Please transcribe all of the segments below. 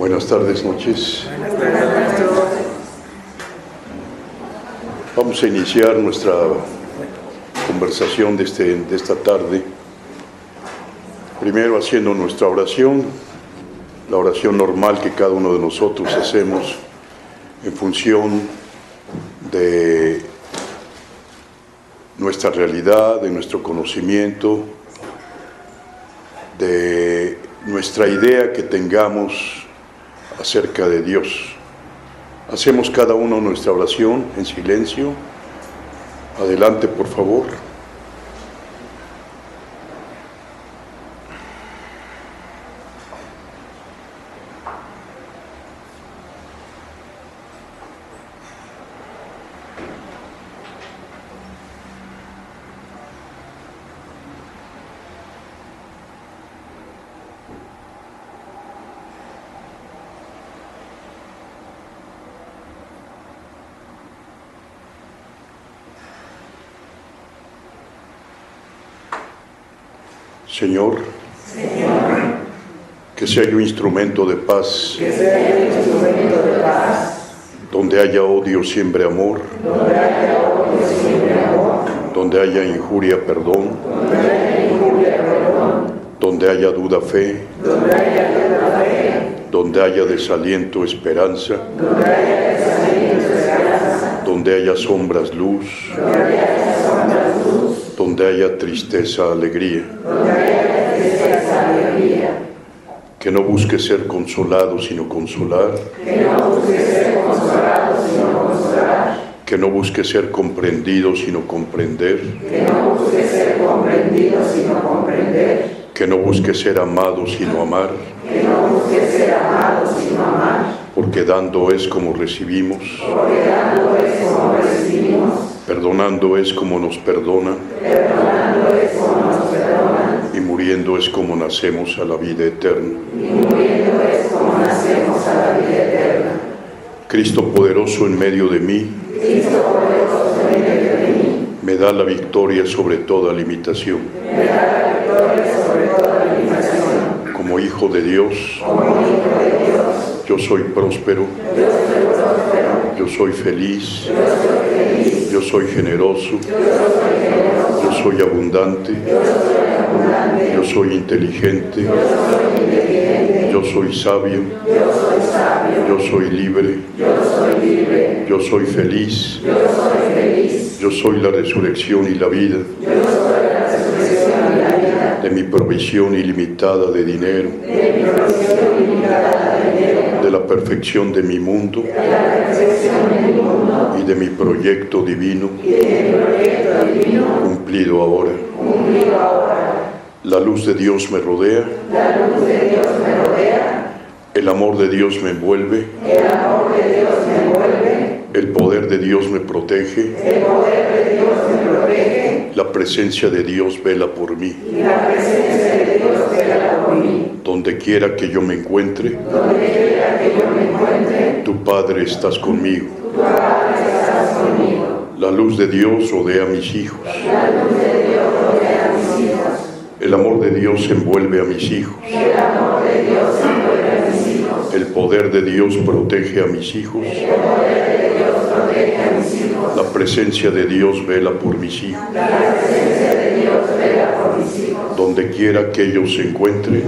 Buenas tardes, noches. Vamos a iniciar nuestra conversación de esta tarde. Primero haciendo nuestra oración, la oración normal que cada uno de nosotros hacemos en función de nuestra realidad, de nuestro conocimiento, de nuestra idea que tengamos acerca de Dios. Hacemos cada uno nuestra oración en silencio. Adelante, por favor. Señor, que sea yo instrumento de paz, donde haya odio siempre amor, donde haya injuria perdón, donde haya duda fe, donde haya desaliento esperanza, donde haya sombras luz, donde haya tristeza alegría. Que no busque ser consolado sino consolar, que no busque ser comprendido sino comprender, que no busque ser amado sino amar, porque dando es como recibimos, perdonando es como nos perdona, y muriendo es como nacemos a la vida eterna. Cristo poderoso en medio de mí, me da la victoria sobre toda limitación. Como hijo de Dios, yo soy próspero, yo soy feliz, yo soy generoso, yo soy abundante, yo soy inteligente, yo soy sabio, yo soy libre, yo soy feliz, yo soy la resurrección y la vida, de mi provisión ilimitada de dinero, de la perfección de mi mundo y de mi proyecto divino cumplido ahora. La luz de Dios me rodea, el amor de Dios me envuelve, el poder de Dios me protege, la presencia de Dios vela por mí. Donde quiera que yo me encuentre, tu Padre estás conmigo. La luz de Dios rodea a mis hijos. El amor de Dios envuelve a mis hijos. El poder de Dios protege a mis hijos. La presencia de Dios vela por mis hijos. Donde quiera que ellos se encuentren,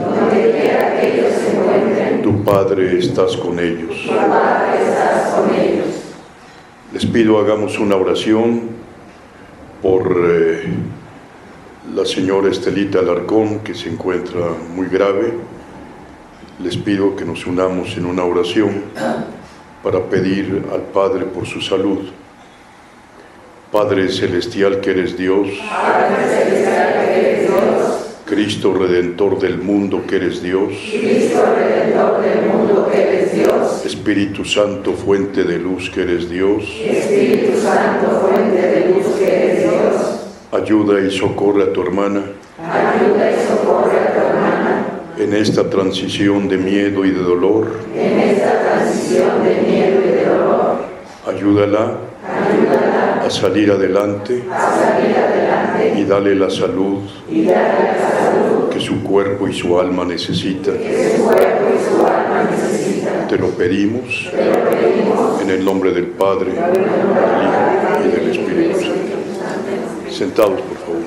tu Padre estás con ellos. Les pido hagamos una oración por la señora Estelita Alarcón, que se encuentra muy grave. Les pido que nos unamos en una oración para pedir al Padre por su salud. Padre celestial que eres Dios, Cristo Redentor del mundo que eres Dios, Espíritu Santo fuente de luz que eres Dios, ayuda y socorre a tu hermana en esta transición de miedo y de dolor. Ayúdala a salir adelante y dale la salud que su cuerpo y su alma necesitan. te lo pedimos, en el nombre del Padre, del Hijo y del Espíritu Santo. Sentados, por favor.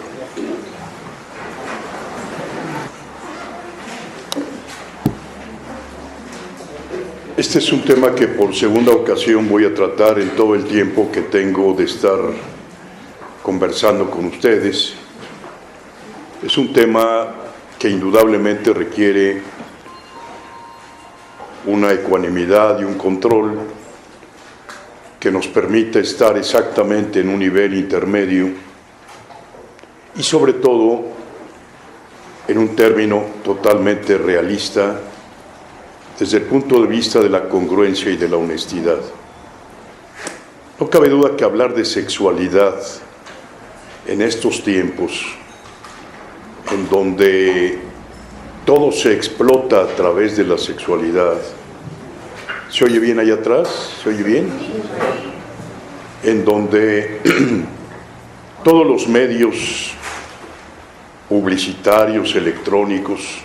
Este es un tema que por segunda ocasión voy a tratar en todo el tiempo que tengo de estar conversando con ustedes. Es un tema que indudablemente requiere una ecuanimidad y un control que nos permita estar exactamente en un nivel intermedio y sobre todo en un término totalmente realista desde el punto de vista de la congruencia y de la honestidad. No cabe duda que hablar de sexualidad en estos tiempos, en donde todo se explota a través de la sexualidad. ¿Se oye bien allá atrás? ¿Se oye bien? En donde todos los medios publicitarios, electrónicos,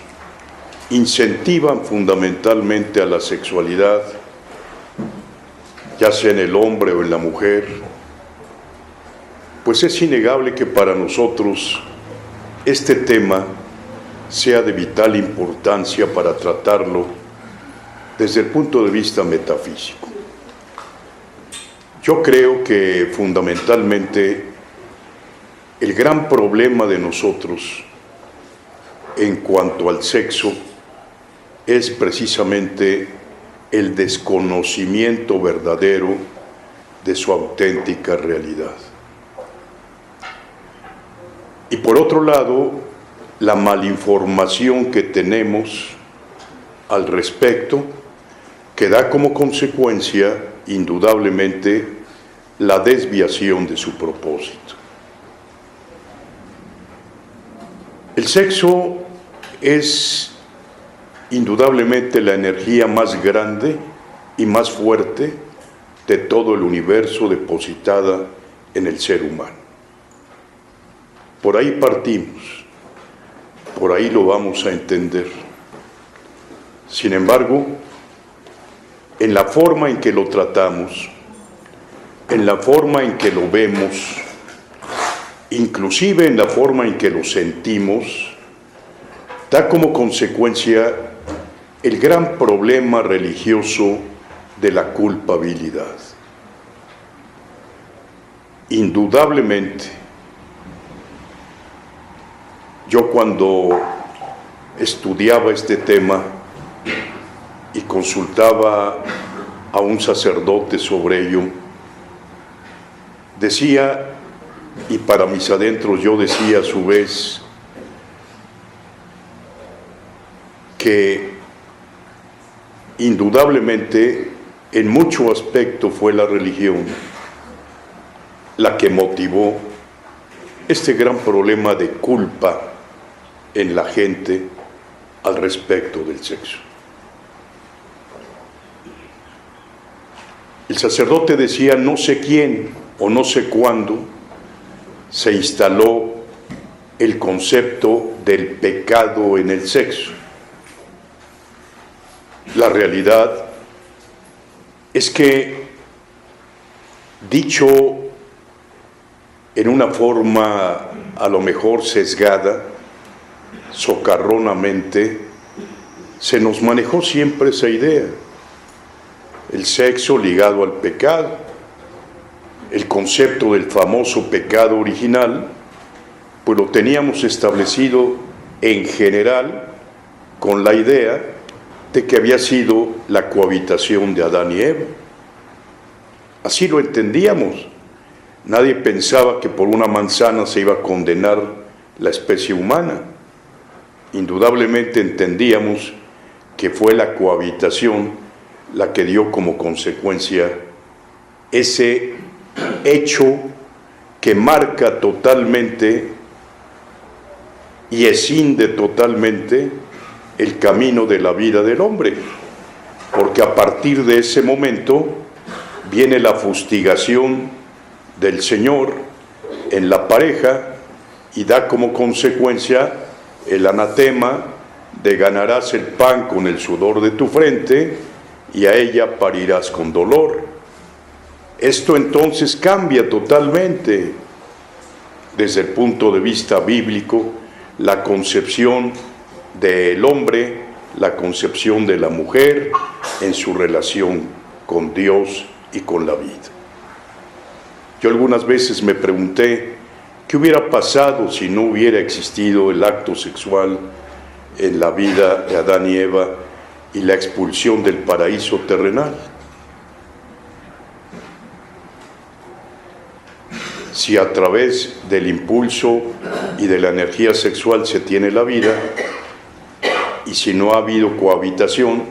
incentivan fundamentalmente a la sexualidad, ya sea en el hombre o en la mujer, pues es innegable que para nosotros este tema sea de vital importancia para tratarlo desde el punto de vista metafísico. Yo creo que fundamentalmente el gran problema de nosotros en cuanto al sexo es precisamente el desconocimiento verdadero de su auténtica realidad. Y por otro lado, la malinformación que tenemos al respecto, que da como consecuencia, indudablemente, la desviación de su propósito. El sexo es indudablemente la energía más grande y más fuerte de todo el universo depositada en el ser humano. Por ahí partimos, por ahí lo vamos a entender. Sin embargo, en la forma en que lo tratamos, en la forma en que lo vemos, inclusive en la forma en que lo sentimos, da como consecuencia el gran problema religioso de la culpabilidad. Indudablemente, yo cuando estudiaba este tema y consultaba a un sacerdote sobre ello, decía, y para mis adentros yo decía a su vez, que indudablemente en mucho aspecto fue la religión la que motivó este gran problema de culpa en la gente al respecto del sexo. El sacerdote decía, no sé quién o no sé cuándo se instaló el concepto del pecado en el sexo. La realidad es que, dicho en una forma a lo mejor sesgada, socarronamente, se nos manejó siempre esa idea. El sexo ligado al pecado, el concepto del famoso pecado original, pues lo teníamos establecido en general con la idea de que había sido la cohabitación de Adán y Eva. Así lo entendíamos. Nadie pensaba que por una manzana se iba a condenar la especie humana. Indudablemente entendíamos que fue la cohabitación la que dio como consecuencia ese hecho que marca totalmente y escinde totalmente el camino de la vida del hombre, porque a partir de ese momento viene la fustigación del Señor en la pareja y da como consecuencia el anatema de ganarás el pan con el sudor de tu frente y a ella parirás con dolor. Esto entonces cambia totalmente, desde el punto de vista bíblico, la concepción del hombre, la concepción de la mujer en su relación con Dios y con la vida. Yo algunas veces me pregunté, ¿qué hubiera pasado si no hubiera existido el acto sexual en la vida de Adán y Eva y la expulsión del paraíso terrenal? Si a través del impulso y de la energía sexual se tiene la vida, y si no ha habido cohabitación,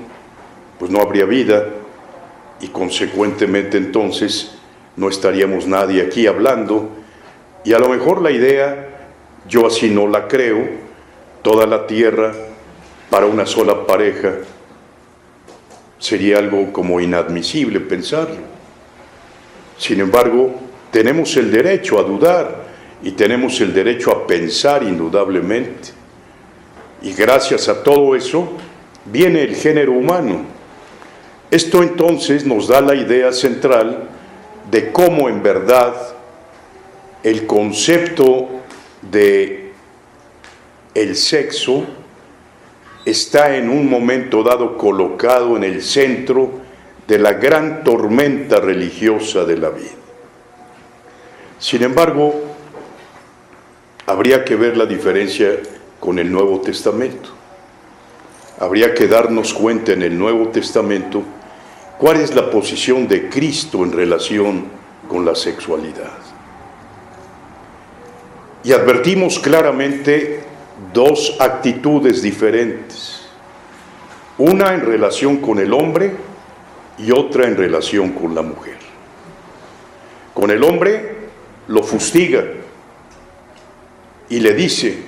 pues no habría vida, y consecuentemente entonces no estaríamos nadie aquí hablando, y a lo mejor la idea, yo así no la creo, toda la tierra para una sola pareja, sería algo como inadmisible pensarlo. Sin embargo, tenemos el derecho a dudar y tenemos el derecho a pensar indudablemente. Y gracias a todo eso viene el género humano. Esto entonces nos da la idea central de cómo en verdad el concepto de el sexo está en un momento dado colocado en el centro de la gran tormenta religiosa de la vida. Sin embargo, habría que ver la diferencia con el Nuevo Testamento. Habría que darnos cuenta en el Nuevo Testamento cuál es la posición de Cristo en relación con la sexualidad. Y advertimos claramente dos actitudes diferentes, una en relación con el hombre y otra en relación con la mujer. Con el hombre lo fustiga y le dice,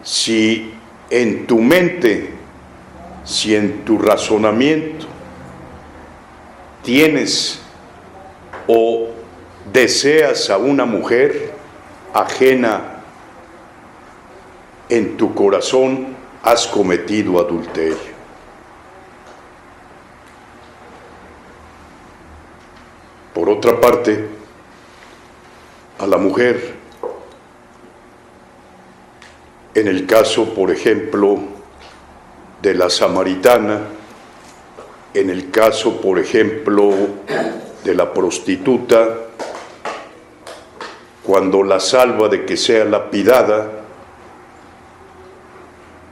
si en tu mente, si en tu razonamiento tienes o deseas a una mujer ajena, en tu corazón has cometido adulterio. Por otra parte, a la mujer, en el caso, por ejemplo, de la samaritana, en el caso, por ejemplo, de la prostituta, cuando la salva de que sea lapidada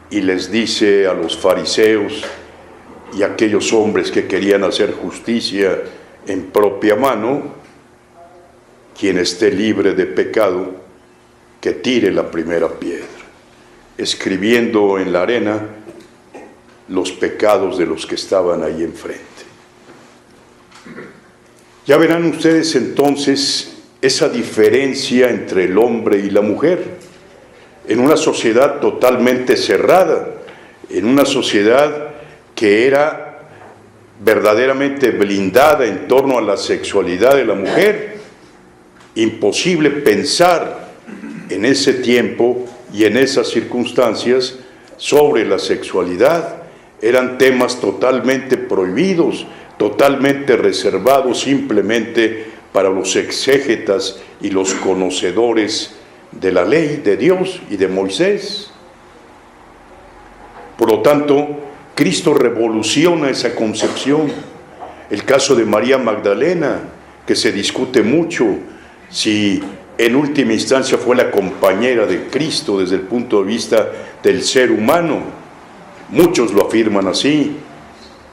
y les dice a los fariseos y a aquellos hombres que querían hacer justicia en propia mano, quien esté libre de pecado, que tire la primera piedra, escribiendo en la arena los pecados de los que estaban ahí enfrente. Ya verán ustedes entonces esa diferencia entre el hombre y la mujer, en una sociedad totalmente cerrada, en una sociedad que era verdaderamente blindada en torno a la sexualidad de la mujer. Imposible pensar en ese tiempo y en esas circunstancias sobre la sexualidad. Eran temas totalmente prohibidos, totalmente reservados simplemente para los exégetas y los conocedores de la ley de Dios y de Moisés. Por lo tanto, Cristo revoluciona esa concepción. El caso de María Magdalena, que se discute mucho si en última instancia fue la compañera de Cristo desde el punto de vista del ser humano. Muchos lo afirman así,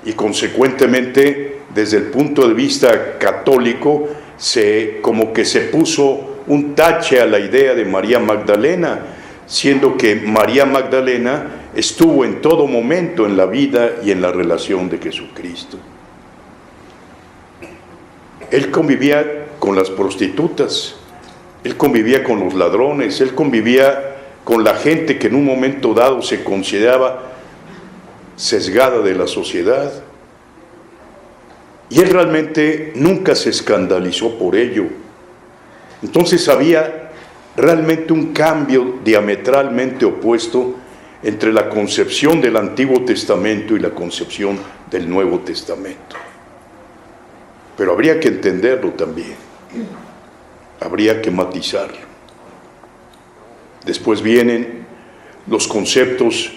y consecuentemente desde el punto de vista católico como que se puso un tache a la idea de María Magdalena, siendo que María Magdalena estuvo en todo momento en la vida y en la relación de Jesucristo. Él convivía con las prostitutas, él convivía con los ladrones, él convivía con la gente que en un momento dado se consideraba sesgada de la sociedad. Y él realmente nunca se escandalizó por ello. Entonces había realmente un cambio diametralmente opuesto entre la concepción del Antiguo Testamento y la concepción del Nuevo Testamento. Pero habría que entenderlo también, habría que matizarlo. Después vienen los conceptos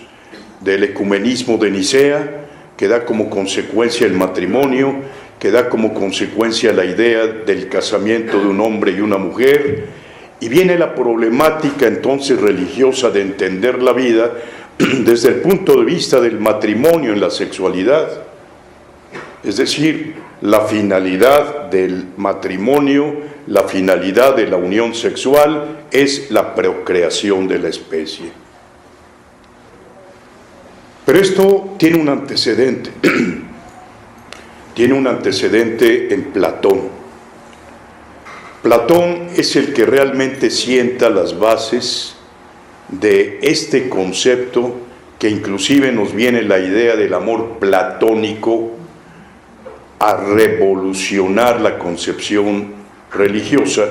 del ecumenismo de Nicea, que da como consecuencia el matrimonio, que da como consecuencia la idea del casamiento de un hombre y una mujer, y viene la problemática entonces religiosa de entender la vida desde el punto de vista del matrimonio en la sexualidad. Es decir, la finalidad del matrimonio, la finalidad de la unión sexual es la procreación de la especie. Pero esto tiene un antecedente, tiene un antecedente en Platón. Platón es el que realmente sienta las bases de este concepto, que inclusive nos viene la idea del amor platónico a revolucionar la concepción religiosa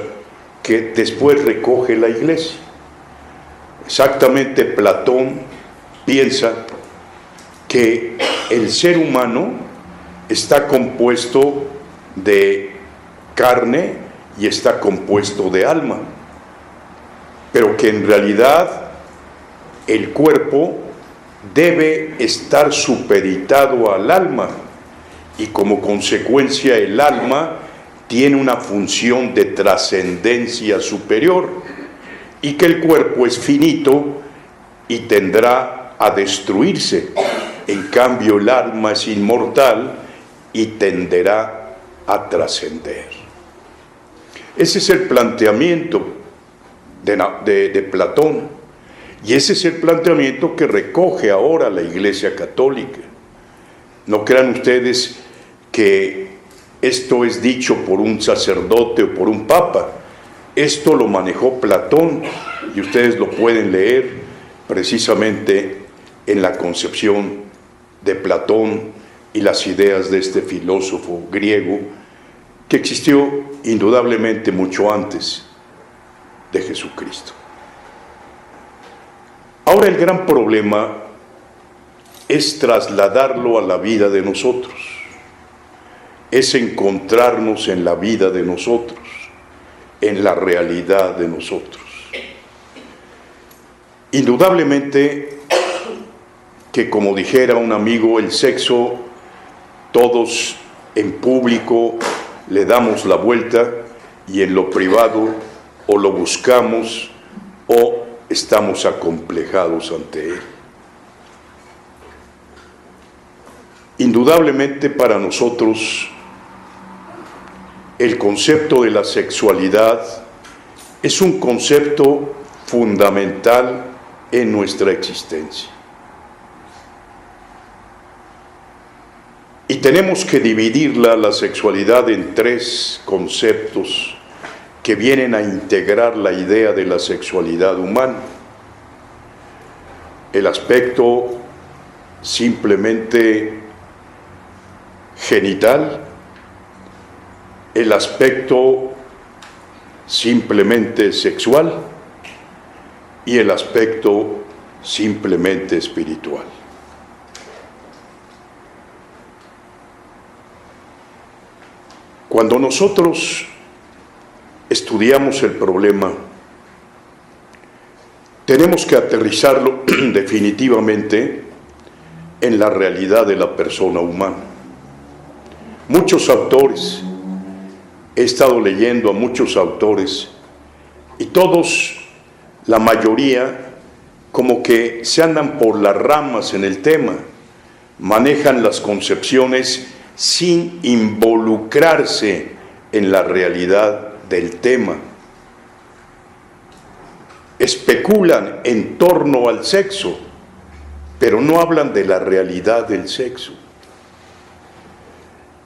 que después recoge la Iglesia. Exactamente, Platón piensa que el ser humano está compuesto de carne y está compuesto de alma, pero que en realidad el cuerpo debe estar supeditado al alma, y como consecuencia el alma tiene una función de trascendencia superior, y que el cuerpo es finito y tendrá a destruirse. En cambio el alma es inmortal y tenderá a trascender. Ese es el planteamiento de Platón, y ese es el planteamiento que recoge ahora la Iglesia Católica. No crean ustedes que esto es dicho por un sacerdote o por un papa. Esto lo manejó Platón, y ustedes lo pueden leer precisamente en la concepción de Platón y las ideas de este filósofo griego, que existió indudablemente mucho antes de Jesucristo. Ahora el gran problema es trasladarlo a la vida de nosotros, es encontrarnos en la vida de nosotros, en la realidad de nosotros. Indudablemente que, como dijera un amigo, el sexo todos en público le damos la vuelta, y en lo privado o lo buscamos o estamos acomplejados ante él. Indudablemente para nosotros el concepto de la sexualidad es un concepto fundamental en nuestra existencia. Y tenemos que dividirla, la sexualidad, en tres conceptos que vienen a integrar la idea de la sexualidad humana. El aspecto simplemente genital, el aspecto simplemente sexual y el aspecto simplemente espiritual. Cuando nosotros estudiamos el problema, tenemos que aterrizarlo definitivamente en la realidad de la persona humana. Muchos autores, he estado leyendo a muchos autores, y todos, la mayoría, como que se andan por las ramas en el tema, manejan las concepciones sin involucrarse en la realidad del tema. Especulan en torno al sexo, pero no hablan de la realidad del sexo.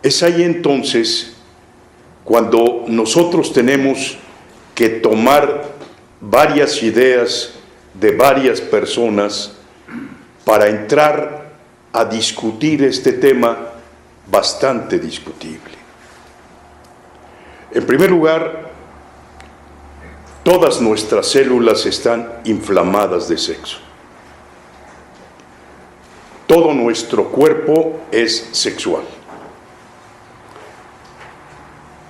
Es ahí entonces cuando nosotros tenemos que tomar varias ideas de varias personas para entrar a discutir este tema bastante discutible. En primer lugar, todas nuestras células están inflamadas de sexo. todo nuestro cuerpo es sexual.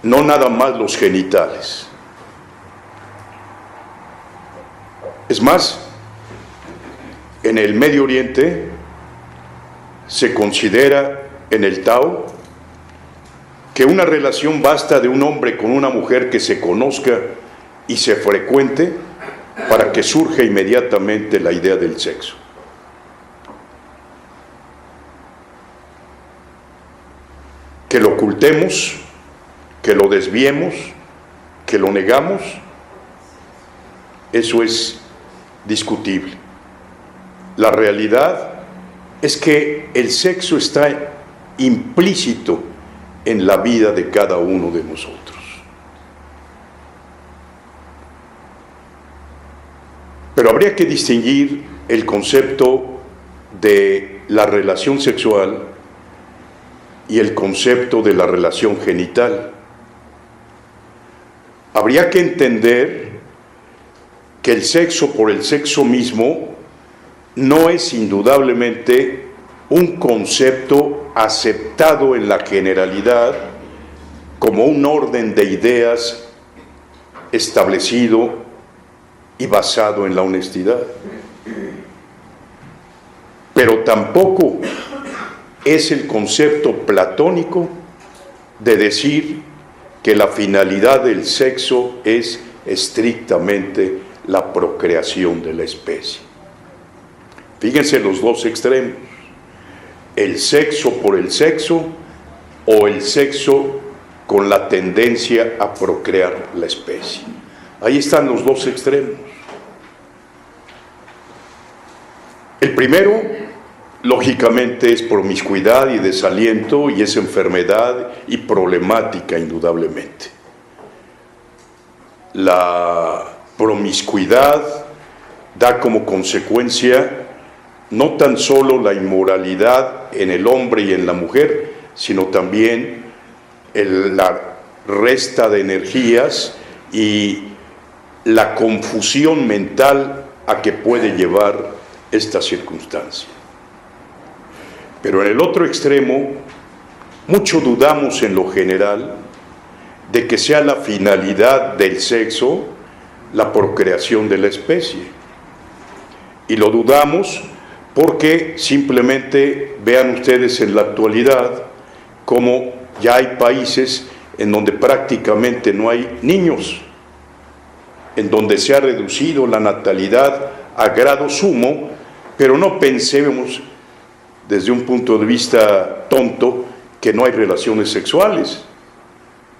No nada más los genitales. Es más, en el Medio Oriente se considera en el Tao que una relación basta de un hombre con una mujer que se conozca y se frecuente para que surja inmediatamente la idea del sexo. Que lo ocultemos, que lo desviemos, que lo negamos, eso es discutible. La realidad es que el sexo está implícito en la vida de cada uno de nosotros. Pero habría que distinguir el concepto de la relación sexual y el concepto de la relación genital. Habría que entender que el sexo por el sexo mismo no es indudablemente un concepto aceptado en la generalidad como un orden de ideas establecido y basado en la honestidad. Pero tampoco es el concepto platónico de decir que la finalidad del sexo es estrictamente la procreación de la especie. Fíjense los dos extremos, el sexo por el sexo o el sexo con la tendencia a procrear la especie. Ahí están los dos extremos. El primero, lógicamente, es promiscuidad y desaliento y es enfermedad y problemática indudablemente. La promiscuidad da como consecuencia no tan solo la inmoralidad en el hombre y en la mujer, sino también la resta de energías y la confusión mental a que puede llevar esta circunstancia. Pero en el otro extremo, mucho dudamos en lo general de que sea la finalidad del sexo la procreación de la especie. Y lo dudamos porque simplemente vean ustedes en la actualidad cómo ya hay países en donde prácticamente no hay niños, en donde se ha reducido la natalidad a grado sumo, pero no pensemos desde un punto de vista tonto que no hay relaciones sexuales.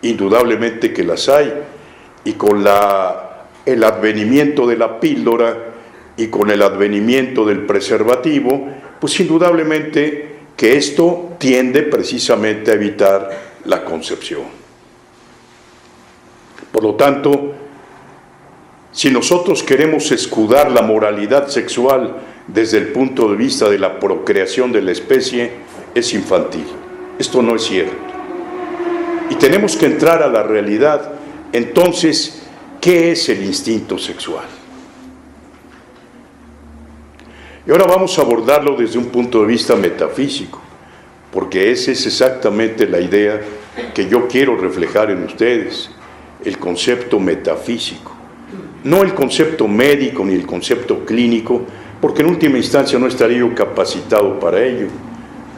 Indudablemente que las hay, y con el advenimiento de la píldora y con el advenimiento del preservativo, pues indudablemente que esto tiende precisamente a evitar la concepción. Por lo tanto, si nosotros queremos escudar la moralidad sexual desde el punto de vista de la procreación de la especie, es infantil. Esto no es cierto. Y tenemos que entrar a la realidad. Entonces, ¿qué es el instinto sexual? Y ahora vamos a abordarlo desde un punto de vista metafísico, porque esa es exactamente la idea que yo quiero reflejar en ustedes, el concepto metafísico. No el concepto médico ni el concepto clínico, porque en última instancia no estaría yo capacitado para ello.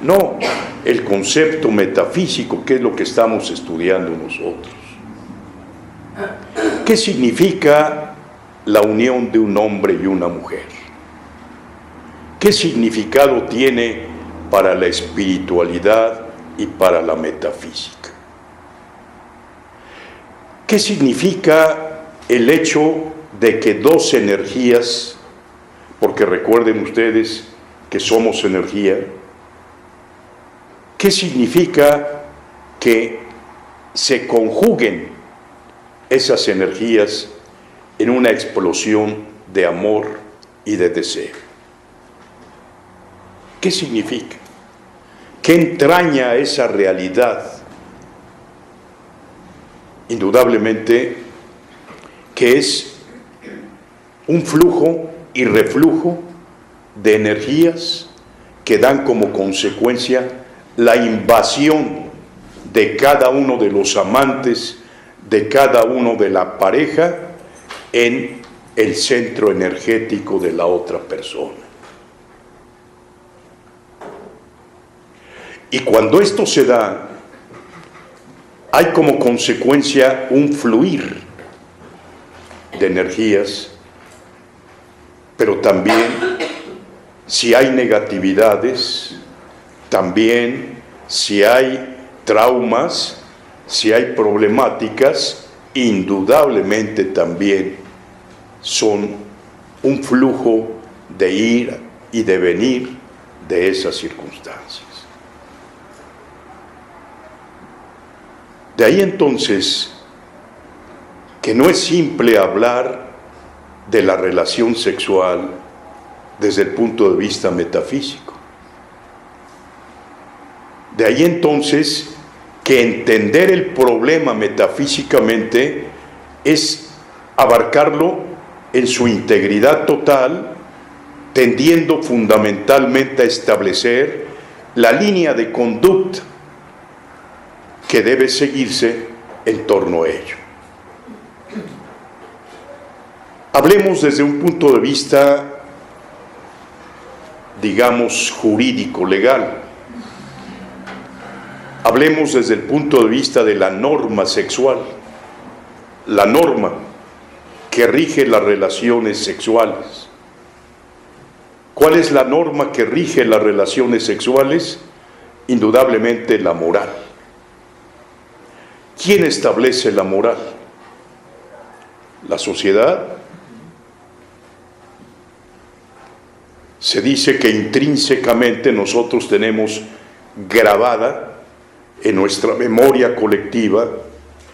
No, el concepto metafísico, que es lo que estamos estudiando nosotros. ¿Qué significa la unión de un hombre y una mujer? ¿Qué significado tiene para la espiritualidad y para la metafísica? ¿Qué significa el hecho de que dos energías, porque recuerden ustedes que somos energía, qué significa que se conjuguen esas energías en una explosión de amor y de deseo? ¿Qué significa? ¿Qué entraña esa realidad? Indudablemente que es un flujo y reflujo de energías que dan como consecuencia la invasión de cada uno de los amantes, de cada uno de la pareja en el centro energético de la otra persona. Y cuando esto se da, hay como consecuencia un fluir de energías, pero también si hay negatividades, también si hay traumas, si hay problemáticas, indudablemente también son un flujo de ir y de venir de esas circunstancias. De ahí entonces que no es simple hablar de la relación sexual desde el punto de vista metafísico. De ahí entonces que entender el problema metafísicamente es abarcarlo en su integridad total, tendiendo fundamentalmente a establecer la línea de conducta que debe seguirse en torno a ello. Hablemos desde un punto de vista, digamos, jurídico, legal. Hablemos desde el punto de vista de la norma sexual, la norma que rige las relaciones sexuales. ¿Cuál es la norma que rige las relaciones sexuales? Indudablemente la moral. ¿Quién establece la moral? ¿La sociedad? Se dice que intrínsecamente nosotros tenemos grabada en nuestra memoria colectiva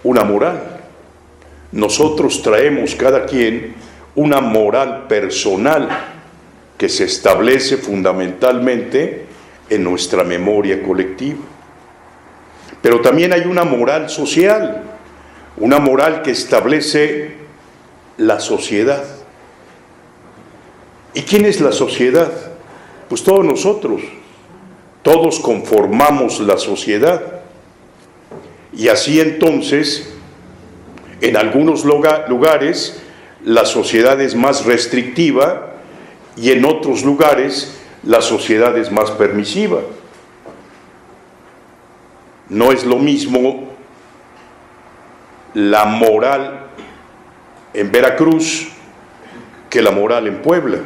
una moral. Nosotros traemos cada quien una moral personal que se establece fundamentalmente en nuestra memoria colectiva. Pero también hay una moral social, una moral que establece la sociedad. ¿Y quién es la sociedad? Pues todos nosotros, todos conformamos la sociedad. Y así entonces, en algunos lugares, la sociedad es más restrictiva y en otros lugares la sociedad es más permisiva. No es lo mismo la moral en Veracruz que la moral en Puebla.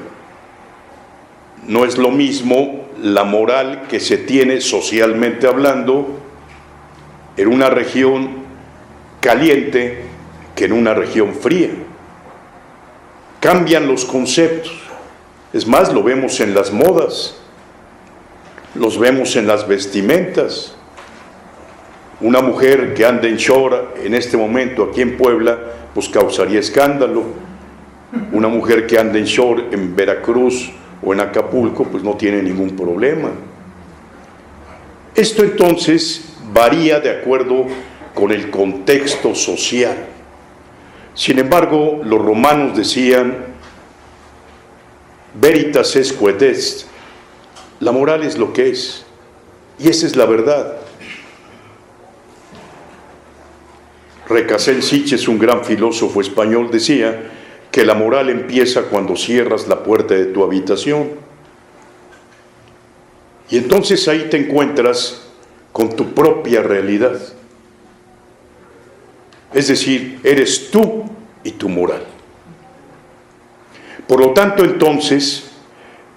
No es lo mismo la moral que se tiene socialmente hablando en una región caliente que en una región fría. Cambian los conceptos. Es más, lo vemos en las modas, los vemos en las vestimentas. Una mujer que anda en short en este momento aquí en Puebla, pues causaría escándalo. Una mujer que anda en short en Veracruz o en Acapulco, pues no tiene ningún problema. Esto entonces varía de acuerdo con el contexto social. Sin embargo, los romanos decían, veritas es quod est, la moral es lo que es, y esa es la verdad. Recasens Sitges, un gran filósofo español, decía que la moral empieza cuando cierras la puerta de tu habitación. Y entonces ahí te encuentras con tu propia realidad. Es decir, eres tú y tu moral. Por lo tanto, entonces,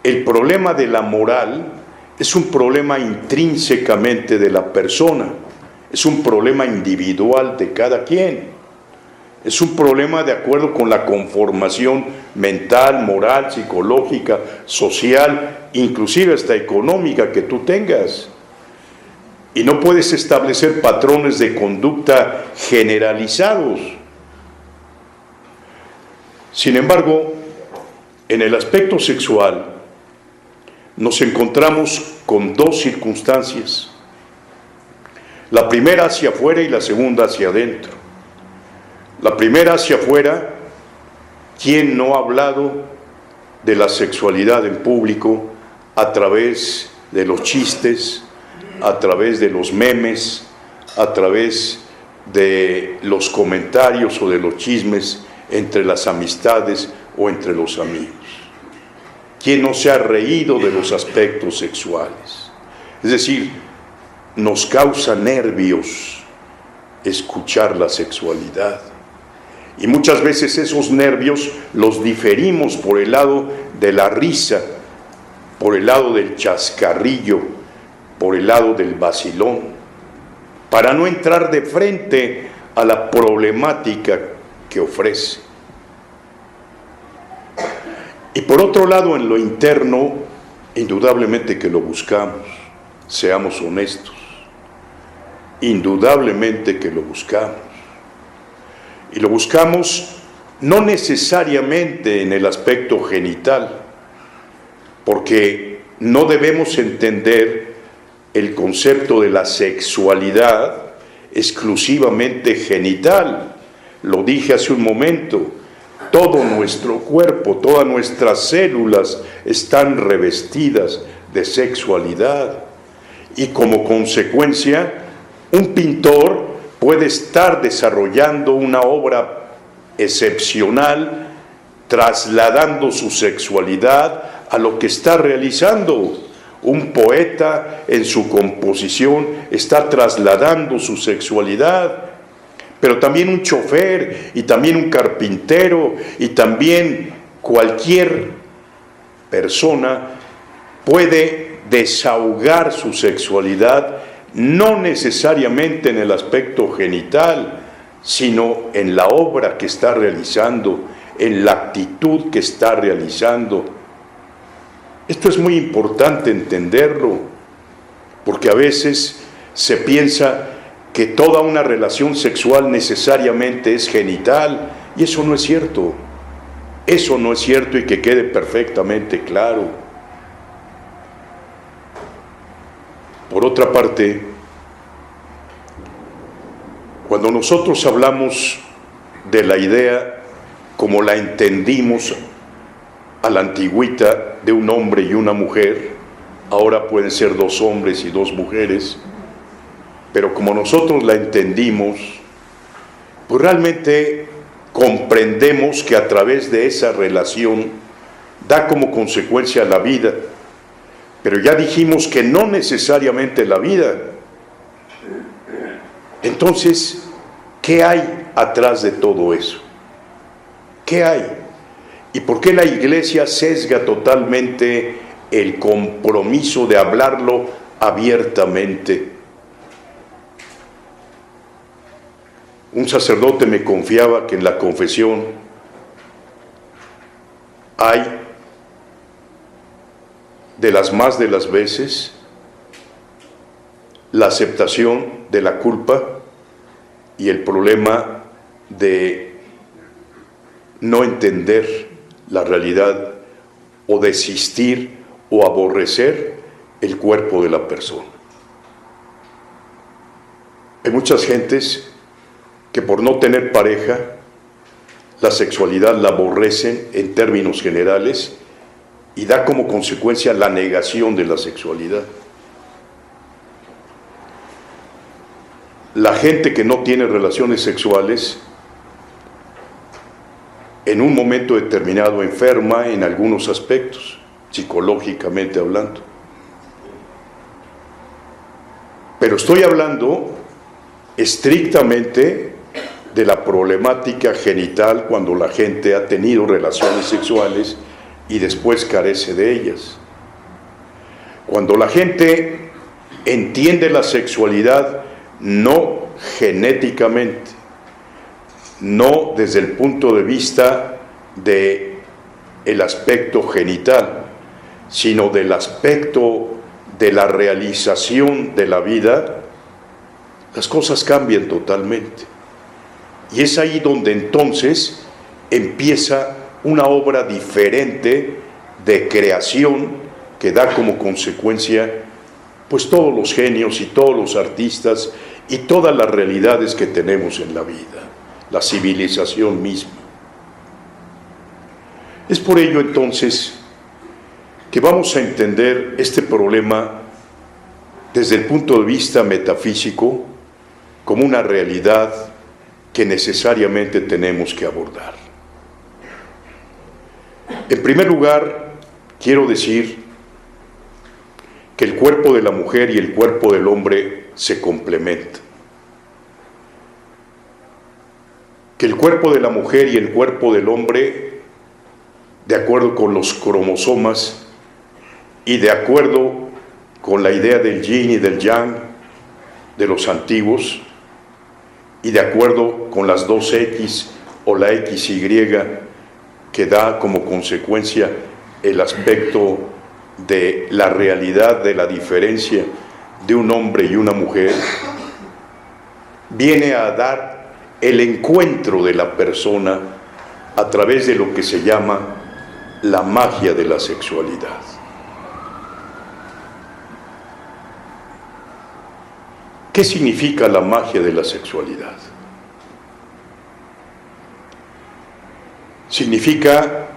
el problema de la moral es un problema intrínsecamente de la persona. Es un problema individual de cada quien. Es un problema de acuerdo con la conformación mental, moral, psicológica, social, inclusive hasta económica que tú tengas. Y no puedes establecer patrones de conducta generalizados. Sin embargo, en el aspecto sexual nos encontramos con dos circunstancias. La primera hacia afuera y la segunda hacia adentro. La primera hacia afuera, ¿quién no ha hablado de la sexualidad en público a través de los chistes, a través de los memes, a través de los comentarios o de los chismes entre las amistades o entre los amigos. ¿Quién no se ha reído de los aspectos sexuales? Es decir, nos causa nervios escuchar la sexualidad. Y muchas veces esos nervios los diferimos por el lado de la risa, por el lado del chascarrillo, por el lado del vacilón, para no entrar de frente a la problemática que ofrece. Y por otro lado, en lo interno, indudablemente que lo buscamos, seamos honestos, indudablemente que lo buscamos. Y lo buscamos no necesariamente en el aspecto genital, porque no debemos entender el concepto de la sexualidad exclusivamente genital. Lo dije hace un momento, todo nuestro cuerpo, todas nuestras células están revestidas de sexualidad. Y como consecuencia, un pintor puede estar desarrollando una obra excepcional, trasladando su sexualidad a lo que está realizando. Un poeta en su composición está trasladando su sexualidad, pero también un chofer y también un carpintero y también cualquier persona puede desahogar su sexualidad, no necesariamente en el aspecto genital, sino en la obra que está realizando, en la actitud que está realizando. Esto es muy importante entenderlo, porque a veces se piensa que toda una relación sexual necesariamente es genital, y eso no es cierto. Eso no es cierto, y que quede perfectamente claro. Por otra parte, cuando nosotros hablamos de la idea como la entendimos a la antigüita de un hombre y una mujer, ahora pueden ser dos hombres y dos mujeres, pero como nosotros la entendimos, pues realmente comprendemos que a través de esa relación da como consecuencia la vida. Pero ya dijimos que no necesariamente la vida. Entonces, ¿qué hay atrás de todo eso? ¿Qué hay? ¿Y por qué la Iglesia sesga totalmente el compromiso de hablarlo abiertamente? Un sacerdote me confiaba que en la confesión hay, de las veces, la aceptación de la culpa y el problema de no entender la realidad o desistir o aborrecer el cuerpo de la persona. Hay muchas gentes que por no tener pareja, la sexualidad la aborrecen en términos generales y da como consecuencia la negación de la sexualidad. La gente que no tiene relaciones sexuales, en un momento determinado enferma en algunos aspectos, psicológicamente hablando. Pero estoy hablando estrictamente de la problemática genital cuando la gente ha tenido relaciones sexuales y después carece de ellas. Cuando la gente entiende la sexualidad no genéticamente, no desde el punto de vista de el aspecto genital, sino del aspecto de la realización de la vida, las cosas cambian totalmente. Y es ahí donde entonces empieza una obra diferente de creación que da como consecuencia pues todos los genios y todos los artistas y todas las realidades que tenemos en la vida, la civilización misma. Es por ello entonces que vamos a entender este problema desde el punto de vista metafísico como una realidad que necesariamente tenemos que abordar. En primer lugar, quiero decir que el cuerpo de la mujer y el cuerpo del hombre se complementan. Que el cuerpo de la mujer y el cuerpo del hombre, de acuerdo con los cromosomas y de acuerdo con la idea del yin y del yang de los antiguos, y de acuerdo con las dos X o la XY que da como consecuencia el aspecto de la realidad de la diferencia de un hombre y una mujer, viene a dar el encuentro de la persona a través de lo que se llama la magia de la sexualidad. ¿Qué significa la magia de la sexualidad? Significa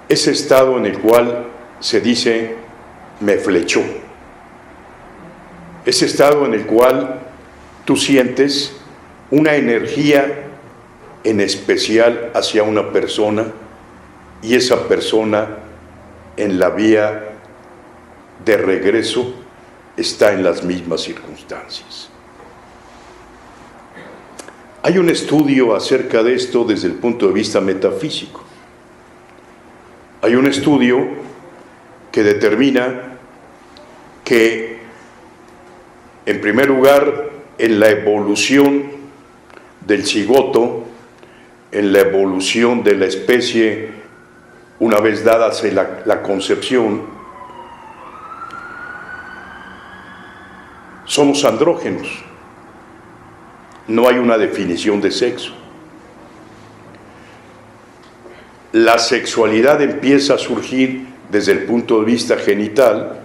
ese estado en el cual se dice, me flechó. Ese estado en el cual tú sientes una energía en especial hacia una persona y esa persona en la vía de regreso está en las mismas circunstancias. Hay un estudio acerca de esto desde el punto de vista metafísico. Hay un estudio que determina que, en primer lugar, en la evolución del cigoto, en la evolución de la especie, una vez dada la concepción, somos andrógenos. No hay una definición de sexo. La sexualidad empieza a surgir desde el punto de vista genital,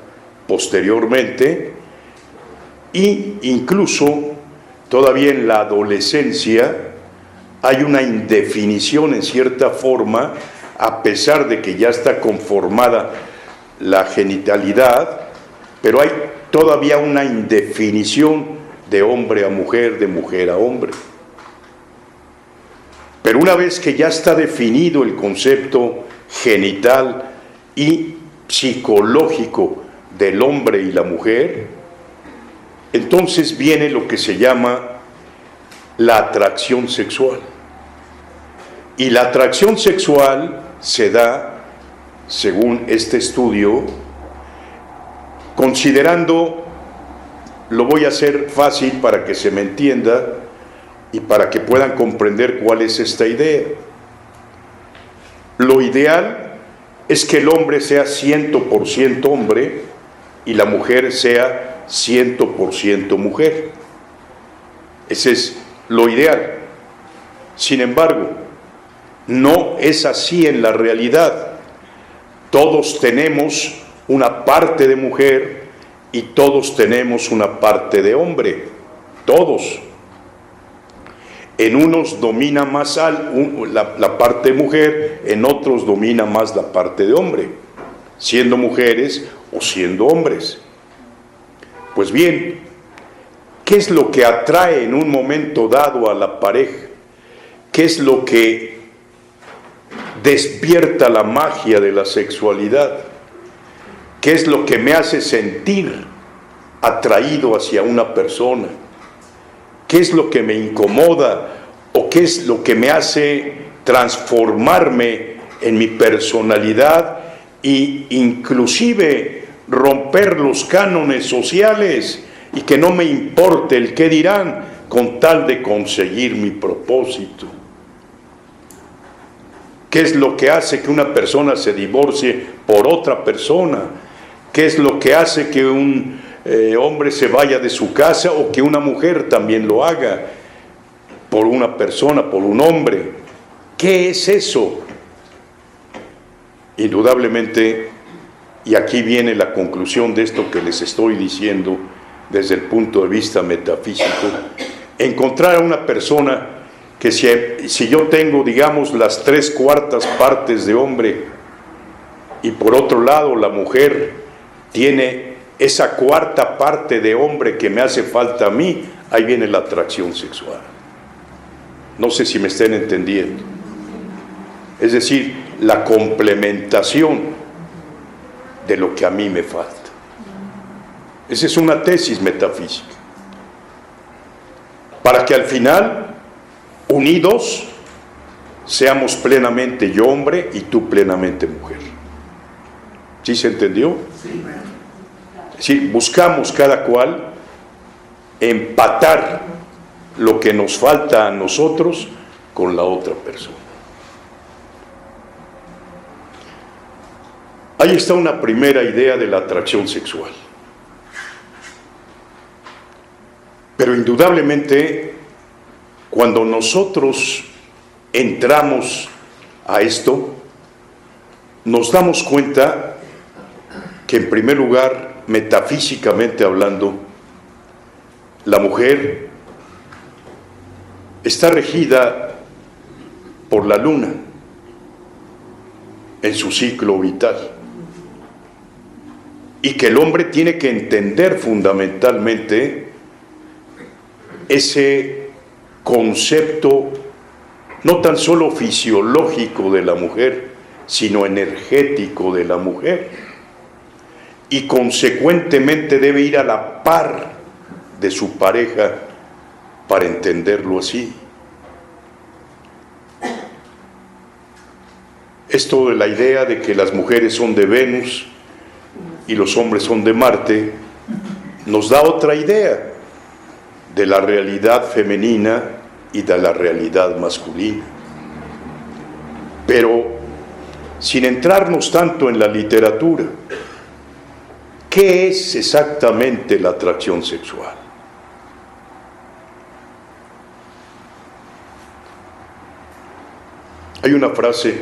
posteriormente, e incluso todavía en la adolescencia hay una indefinición en cierta forma, a pesar de que ya está conformada la genitalidad, pero hay todavía una indefinición de hombre a mujer, de mujer a hombre. Pero una vez que ya está definido el concepto genital y psicológico del hombre y la mujer, entonces viene lo que se llama la atracción sexual. Y la atracción sexual se da, según este estudio, considerando, lo voy a hacer fácil para que se me entienda y para que puedan comprender cuál es esta idea. Lo ideal es que el hombre sea 100% hombre y la mujer sea 100% mujer. Ese es lo ideal. Sin embargo, no es así en la realidad. Todos tenemos una parte de mujer y todos tenemos una parte de hombre, todos. En unos domina más la parte de mujer, en otros domina más la parte de hombre, siendo mujeres o siendo hombres. Pues bien, ¿qué es lo que atrae en un momento dado a la pareja? ¿Qué es lo que despierta la magia de la sexualidad? ¿Qué es lo que me hace sentir atraído hacia una persona? ¿Qué es lo que me incomoda o qué es lo que me hace transformarme en mi personalidad e inclusive romper los cánones sociales y que no me importe el qué dirán con tal de conseguir mi propósito? ¿Qué es lo que hace que una persona se divorcie por otra persona? ¿Qué es lo que hace que un hombre se vaya de su casa o que una mujer también lo haga por una persona, por un hombre? ¿Qué es eso? Indudablemente, y aquí viene la conclusión de esto que les estoy diciendo desde el punto de vista metafísico, encontrar a una persona que si yo tengo, digamos, las 3/4 partes de hombre y por otro lado la mujer tiene esa cuarta parte de hombre que me hace falta a mí, ahí viene la atracción sexual. No sé si me estén entendiendo. Es decir, la complementación de lo que a mí me falta. Esa es una tesis metafísica. Para que al final, unidos, seamos plenamente yo hombre y tú plenamente mujer. ¿Sí se entendió? Sí. Es decir, buscamos cada cual empatar lo que nos falta a nosotros con la otra persona. Ahí está una primera idea de la atracción sexual. Pero indudablemente, cuando nosotros entramos a esto, nos damos cuenta que, en primer lugar, metafísicamente hablando, la mujer está regida por la luna en su ciclo vital, y que el hombre tiene que entender fundamentalmente ese concepto no tan solo fisiológico de la mujer, sino energético de la mujer, y consecuentemente debe ir a la par de su pareja para entenderlo así. Esto de la idea de que las mujeres son de Venus y los hombres son de Marte nos da otra idea de la realidad femenina y de la realidad masculina. Pero sin entrarnos tanto en la literatura, ¿qué es exactamente la atracción sexual? Hay una frase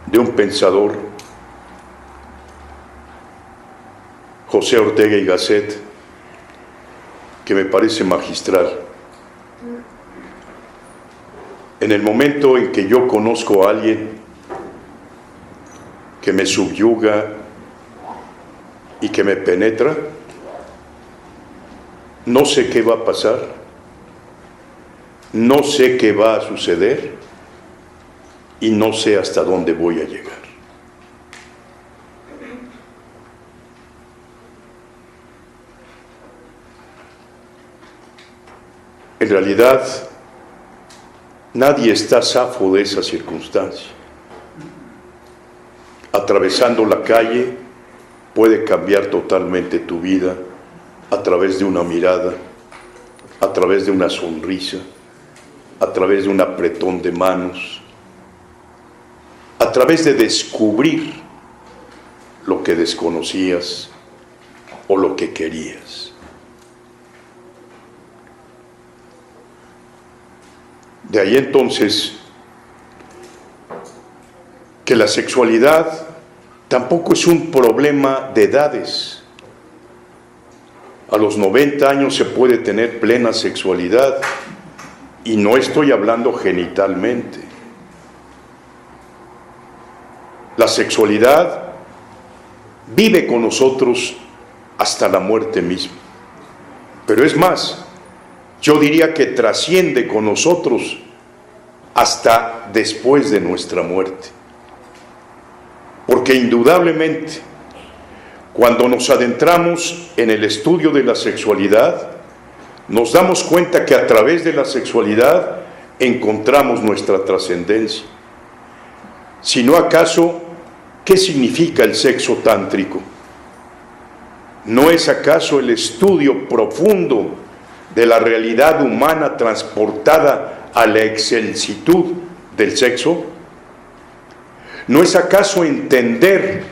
de un pensador, José Ortega y Gasset, que me parece magistral. En el momento en que yo conozco a alguien que me subyuga y que me penetra, no sé qué va a pasar, no sé qué va a suceder y no sé hasta dónde voy a llegar. En realidad, nadie está zafo de esa circunstancia. Atravesando la calle puede cambiar totalmente tu vida a través de una mirada, a través de una sonrisa, a través de un apretón de manos, a través de descubrir lo que desconocías o lo que querías. De ahí entonces que la sexualidad tampoco es un problema de edades. A los 90 años se puede tener plena sexualidad, y no estoy hablando genitalmente. La sexualidad vive con nosotros hasta la muerte misma. Pero es más, yo diría que trasciende con nosotros hasta después de nuestra muerte. Porque indudablemente, cuando nos adentramos en el estudio de la sexualidad, nos damos cuenta que a través de la sexualidad encontramos nuestra trascendencia. Si no acaso, ¿qué significa el sexo tántrico? ¿No es acaso el estudio profundo de la realidad humana transportada a la excelsitud del sexo? ¿No es acaso entender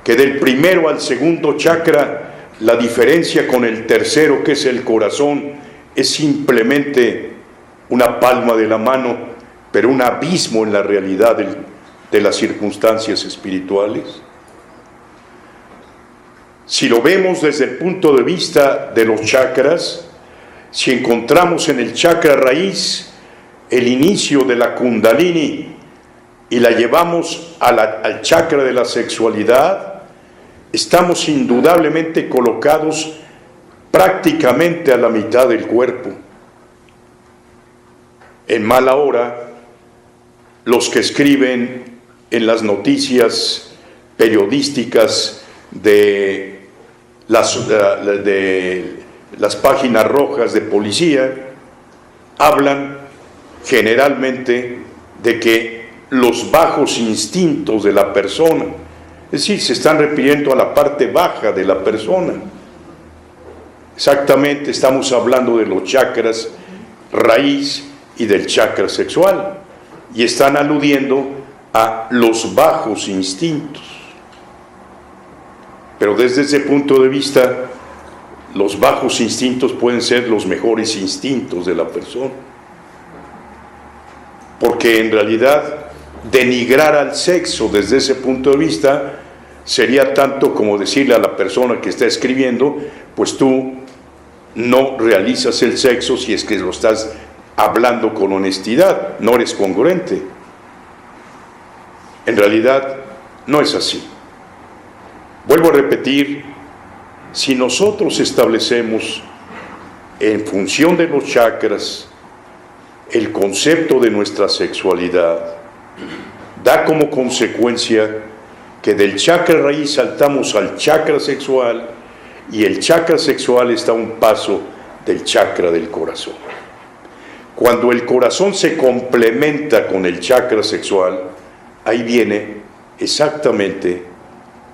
que del primero al segundo chakra la diferencia con el tercero, que es el corazón, es simplemente una palma de la mano, pero un abismo en la realidad de las circunstancias espirituales? Si lo vemos desde el punto de vista de los chakras, si encontramos en el chakra raíz el inicio de la kundalini y la llevamos al chakra de la sexualidad, estamos indudablemente colocados prácticamente a la mitad del cuerpo. En mala hora, los que escriben en las noticias periodísticas de las páginas rojas de policía, hablan generalmente de que los bajos instintos de la persona, es decir, se están refiriendo a la parte baja de la persona. Exactamente, estamos hablando de los chakras raíz y del chakra sexual, y están aludiendo a los bajos instintos. Pero desde ese punto de vista, los bajos instintos pueden ser los mejores instintos de la persona, porque en realidad denigrar al sexo desde ese punto de vista sería tanto como decirle a la persona que está escribiendo, pues tú no realizas el sexo si es que lo estás hablando con honestidad, no eres congruente. En realidad no es así. Vuelvo a repetir, si nosotros establecemos en función de los chakras el concepto de nuestra sexualidad, da como consecuencia que del chakra raíz saltamos al chakra sexual, y el chakra sexual está a un paso del chakra del corazón. Cuando el corazón se complementa con el chakra sexual, ahí viene exactamente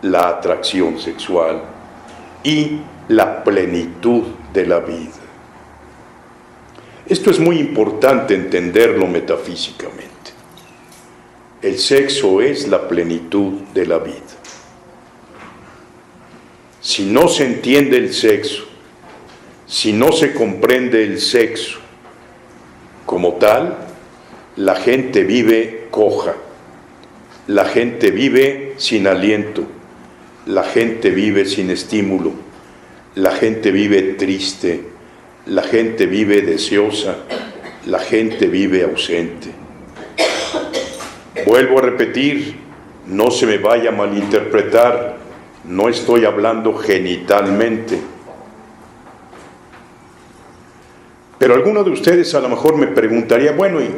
la atracción sexual y la plenitud de la vida. Esto es muy importante entenderlo metafísicamente. El sexo es la plenitud de la vida. Si no se entiende el sexo, si no se comprende el sexo como tal, la gente vive coja, la gente vive sin aliento, la gente vive sin estímulo, la gente vive triste, la gente vive deseosa, la gente vive ausente. Vuelvo a repetir, no se me vaya a malinterpretar, no estoy hablando genitalmente. Pero alguno de ustedes a lo mejor me preguntaría, bueno, ¿y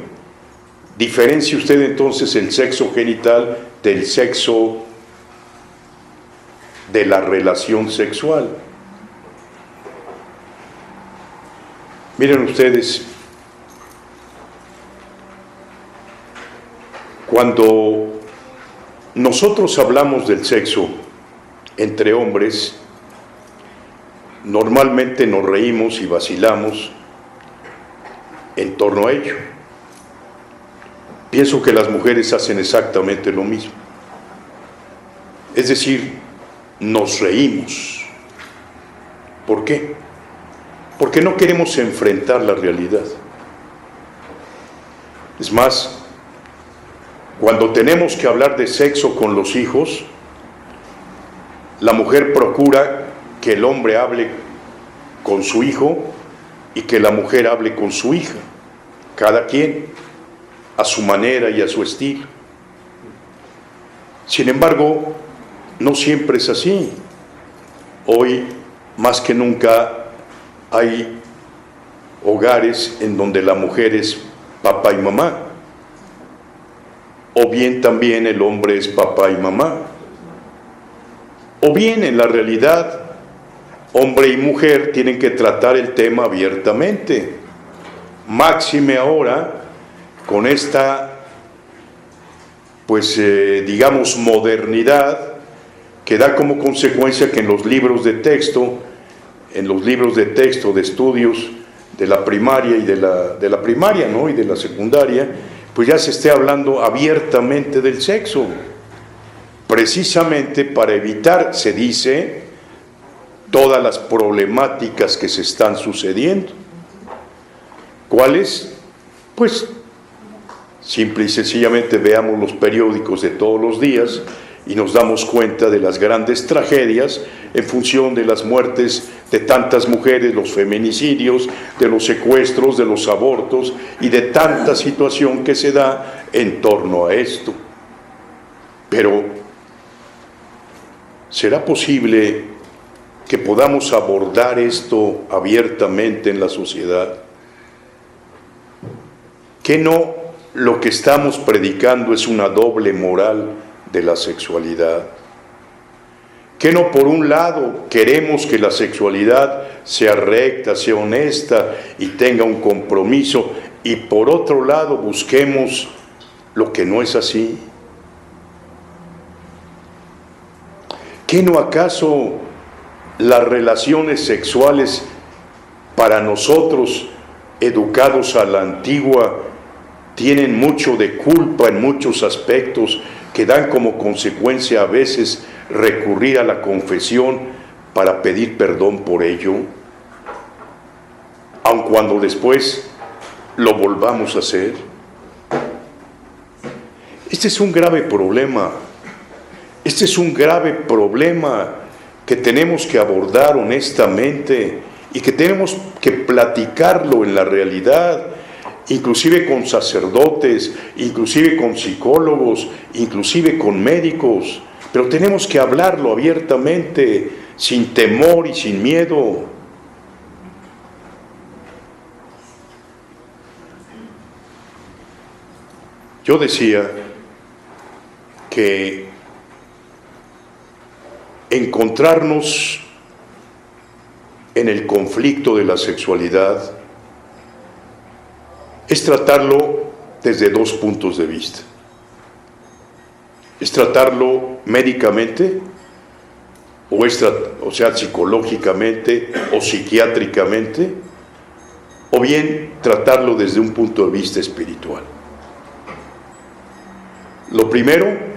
diferencia usted entonces el sexo genital del sexo de la relación sexual? Miren ustedes, cuando nosotros hablamos del sexo entre hombres, normalmente nos reímos y vacilamos en torno a ello. Pienso que las mujeres hacen exactamente lo mismo. Es decir, nos reímos. ¿Por qué? Porque no queremos enfrentar la realidad. Es más, cuando tenemos que hablar de sexo con los hijos, la mujer procura que el hombre hable con su hijo y que la mujer hable con su hija, cada quien a su manera y a su estilo. Sin embargo, no siempre es así. Hoy, más que nunca, hay hogares en donde la mujer es papá y mamá, o bien también el hombre es papá y mamá, o bien en la realidad hombre y mujer tienen que tratar el tema abiertamente, máxime ahora con esta digamos modernidad que da como consecuencia que en los libros de texto de estudios de la primaria y de la primaria, ¿no?, y de la secundaria, pues ya se esté hablando abiertamente del sexo, precisamente para evitar, se dice, todas las problemáticas que se están sucediendo. ¿Cuáles? Pues simple y sencillamente veamos los periódicos de todos los días y nos damos cuenta de las grandes tragedias en función de las muertes de tantas mujeres, los feminicidios, de los secuestros, de los abortos y de tanta situación que se da en torno a esto. Pero ¿será posible que podamos abordar esto abiertamente en la sociedad? ¿Que no lo que estamos predicando es una doble moral de la sexualidad? ¿Que no por un lado queremos que la sexualidad sea recta, sea honesta y tenga un compromiso, y por otro lado busquemos lo que no es así? ¿Que no acaso las relaciones sexuales para nosotros, educados a la antigua, tienen mucho de culpa en muchos aspectos que dan como consecuencia a veces recurrir a la confesión para pedir perdón por ello, aun cuando después lo volvamos a hacer? Este es un grave problema. Este es un grave problema que tenemos que abordar honestamente y que tenemos que platicarlo en la realidad, inclusive con sacerdotes, inclusive con psicólogos, inclusive con médicos, pero tenemos que hablarlo abiertamente, sin temor y sin miedo. Yo decía que encontrarnos en el conflicto de la sexualidad es tratarlo desde dos puntos de vista. Es tratarlo médicamente, o sea, psicológicamente o psiquiátricamente, o bien tratarlo desde un punto de vista espiritual. Lo primero,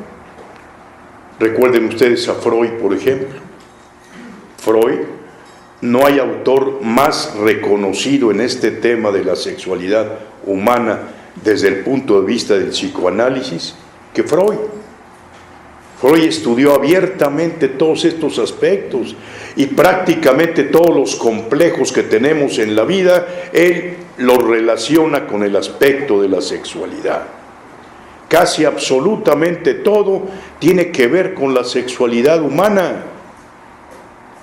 recuerden ustedes a Freud, por ejemplo. Freud, no hay autor más reconocido en este tema de la sexualidad humana desde el punto de vista del psicoanálisis que Freud. Freud estudió abiertamente todos estos aspectos y prácticamente todos los complejos que tenemos en la vida, él los relaciona con el aspecto de la sexualidad. Casi absolutamente todo tiene que ver con la sexualidad humana,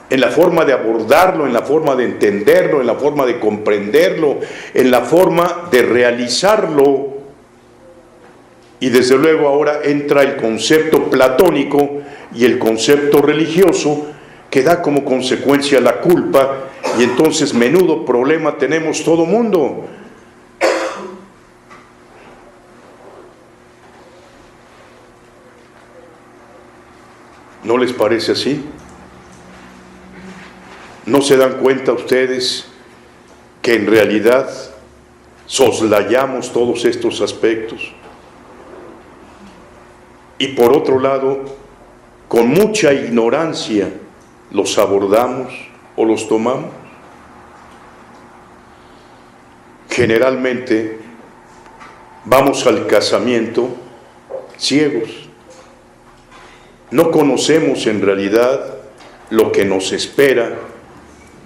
en la forma de abordarlo, en la forma de entenderlo, en la forma de comprenderlo, en la forma de realizarlo. Y desde luego ahora entra el concepto platónico y el concepto religioso, que da como consecuencia la culpa, y entonces menudo problema tenemos todo mundo. ¿No les parece así? ¿No se dan cuenta ustedes que en realidad soslayamos todos estos aspectos? Y por otro lado, con mucha ignorancia los abordamos o los tomamos. Generalmente vamos al casamiento ciegos. No conocemos en realidad lo que nos espera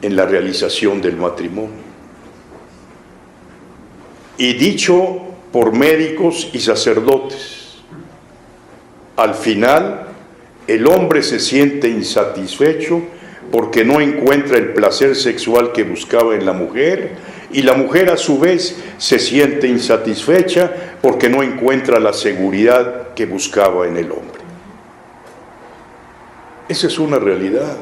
en la realización del matrimonio. Y dicho por médicos y sacerdotes, al final el hombre se siente insatisfecho porque no encuentra el placer sexual que buscaba en la mujer, y la mujer a su vez se siente insatisfecha porque no encuentra la seguridad que buscaba en el hombre. Esa es una realidad.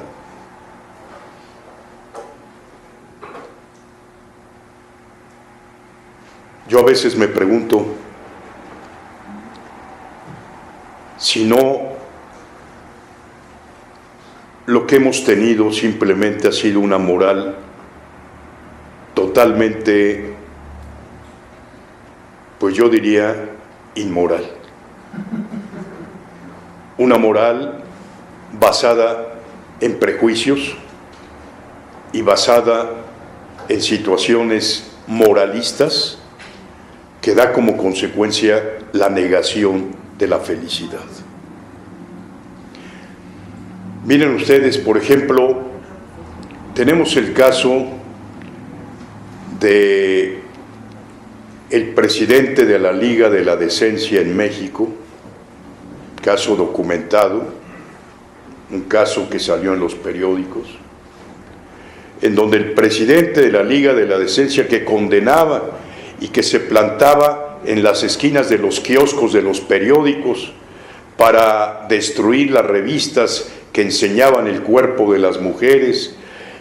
Yo a veces me pregunto si no lo que hemos tenido simplemente ha sido una moral totalmente, pues yo diría, inmoral. Una moral basada en prejuicios y basada en situaciones moralistas que da como consecuencia la negación de la felicidad. Miren ustedes, por ejemplo, tenemos el caso de el presidente de la Liga de la Decencia en México, caso documentado, un caso que salió en los periódicos, en donde el presidente de la Liga de la Decencia, que condenaba y que se plantaba en las esquinas de los kioscos de los periódicos para destruir las revistas que enseñaban el cuerpo de las mujeres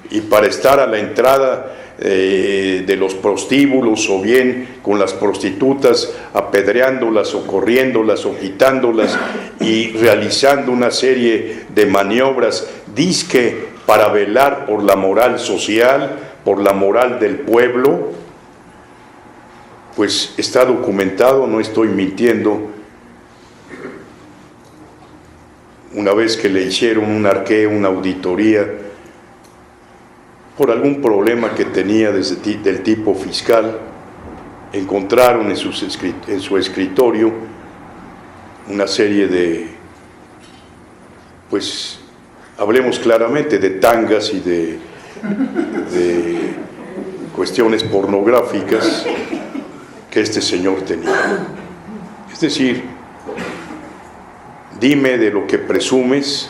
y para estar a la entrada de los prostíbulos o bien con las prostitutas apedreándolas o corriéndolas o quitándolas y realizando una serie de maniobras disque para velar por la moral social, por la moral del pueblo, pues está documentado, no estoy mintiendo. Una vez que le hicieron un arqueo, una auditoría, por algún problema que tenía del tipo fiscal, encontraron en su escritorio una serie de, pues, hablemos claramente, de tangas y de cuestiones pornográficas que este señor tenía. Es decir, dime de lo que presumes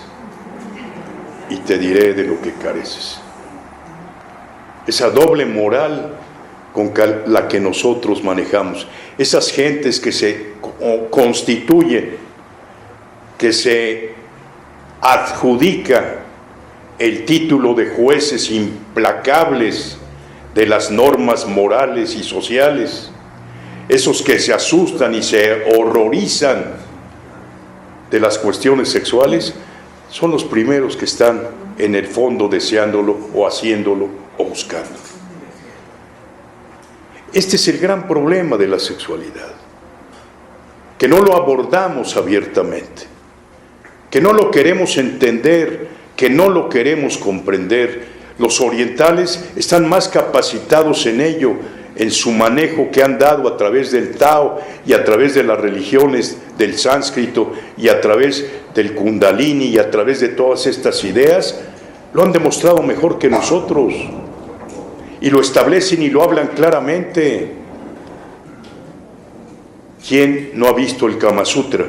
y te diré de lo que careces. Esa doble moral con la que nosotros manejamos, esas gentes que se constituyen, que se adjudica el título de jueces implacables de las normas morales y sociales, esos que se asustan y se horrorizan de las cuestiones sexuales, son los primeros que están en el fondo deseándolo o haciéndolo o buscándolo. Este es el gran problema de la sexualidad, que no lo abordamos abiertamente, que no lo queremos entender, que no lo queremos comprender. Los orientales están más capacitados en ello, en su manejo que han dado a través del Tao y a través de las religiones del sánscrito y a través del Kundalini y a través de todas estas ideas, lo han demostrado mejor que nosotros y lo establecen y lo hablan claramente. ¿Quién no ha visto el Kama Sutra?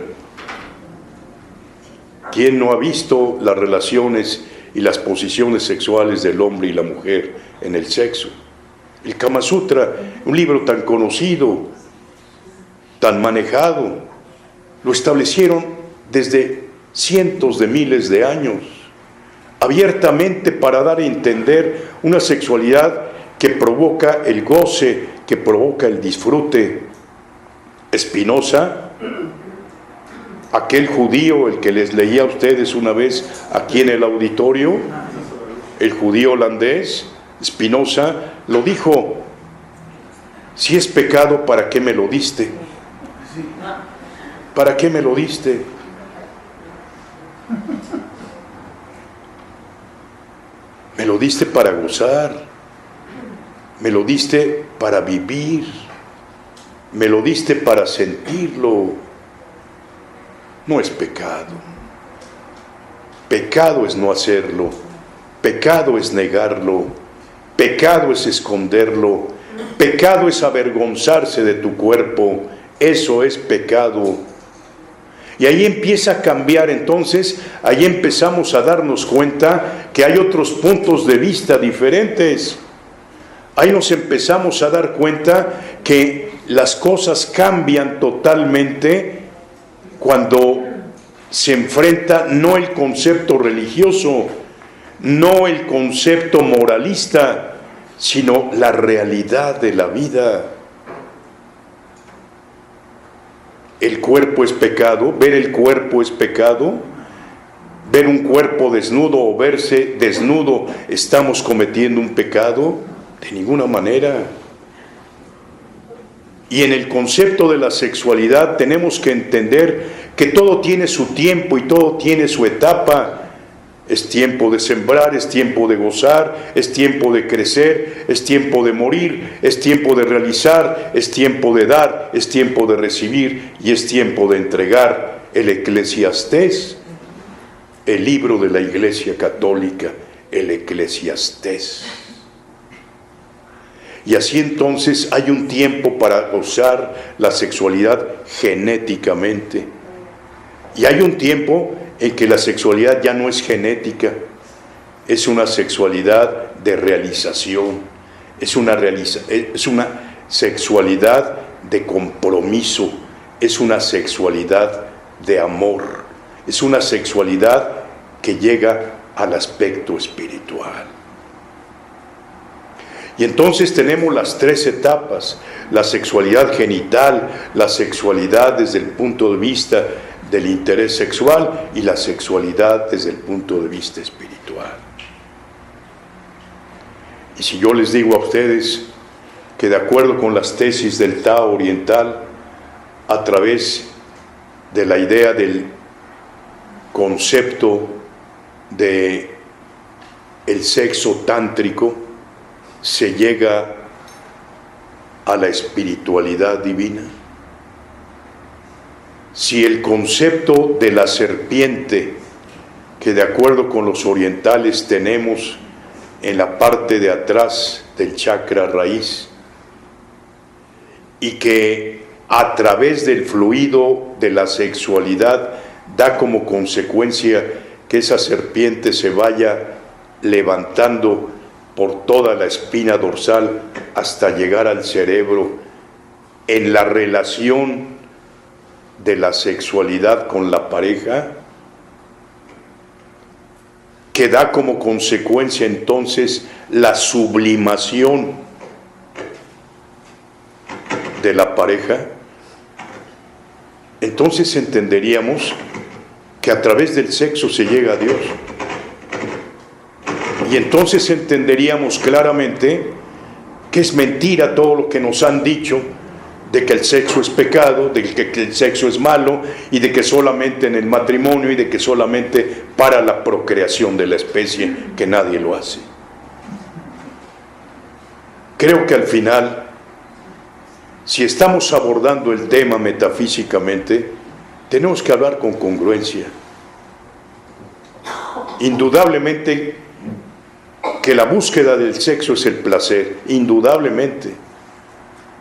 ¿Quién no ha visto las relaciones y las posiciones sexuales del hombre y la mujer en el sexo? El Kama Sutra, un libro tan conocido, tan manejado, lo establecieron desde cientos de miles de años, abiertamente para dar a entender una sexualidad que provoca el goce, que provoca el disfrute. Spinoza, aquel judío, el que les leía a ustedes una vez aquí en el auditorio, el judío holandés, Spinoza, lo dijo: si es pecado, ¿para qué me lo diste? ¿Para qué me lo diste? Me lo diste para gozar, me lo diste para vivir, me lo diste para sentirlo. No es pecado. Pecado es no hacerlo, pecado es negarlo, pecado es esconderlo, pecado es avergonzarse de tu cuerpo, eso es pecado. Y ahí empieza a cambiar, entonces, ahí empezamos a darnos cuenta que hay otros puntos de vista diferentes. Ahí nos empezamos a dar cuenta que las cosas cambian totalmente cuando se enfrenta no el concepto religioso, no el concepto moralista, sino la realidad de la vida. El cuerpo es pecado, ver el cuerpo es pecado, ver un cuerpo desnudo o verse desnudo, ¿estamos cometiendo un pecado? De ninguna manera. Y en el concepto de la sexualidad tenemos que entender que todo tiene su tiempo y todo tiene su etapa. Es tiempo de sembrar, es tiempo de gozar, es tiempo de crecer, es tiempo de morir, es tiempo de realizar, es tiempo de dar, es tiempo de recibir y es tiempo de entregar. El Eclesiastés, el libro de la Iglesia Católica, el Eclesiastés. Y así entonces hay un tiempo para gozar la sexualidad genéticamente. Y hay un tiempo en que la sexualidad ya no es genética, es una sexualidad de realización, es una sexualidad de compromiso, es una sexualidad de amor, es una sexualidad que llega al aspecto espiritual. Y entonces tenemos las tres etapas: la sexualidad genital, la sexualidad desde el punto de vista del interés sexual y la sexualidad desde el punto de vista espiritual. Y si yo les digo a ustedes que de acuerdo con las tesis del Tao oriental, a través de la idea del concepto de el sexo tántrico, se llega a la espiritualidad divina. Si el concepto de la serpiente, que de acuerdo con los orientales tenemos en la parte de atrás del chakra raíz, y que a través del fluido de la sexualidad da como consecuencia que esa serpiente se vaya levantando por toda la espina dorsal hasta llegar al cerebro, en la relación de la sexualidad con la pareja, que da como consecuencia entonces la sublimación de la pareja, entonces entenderíamos que a través del sexo se llega a Dios. Y entonces entenderíamos claramente que es mentira todo lo que nos han dicho de que el sexo es pecado, de que el sexo es malo, y de que solamente en el matrimonio, y de que solamente para la procreación de la especie, que nadie lo hace. Creo que al final, si estamos abordando el tema metafísicamente, tenemos que hablar con congruencia. Indudablemente que la búsqueda del sexo es el placer, indudablemente.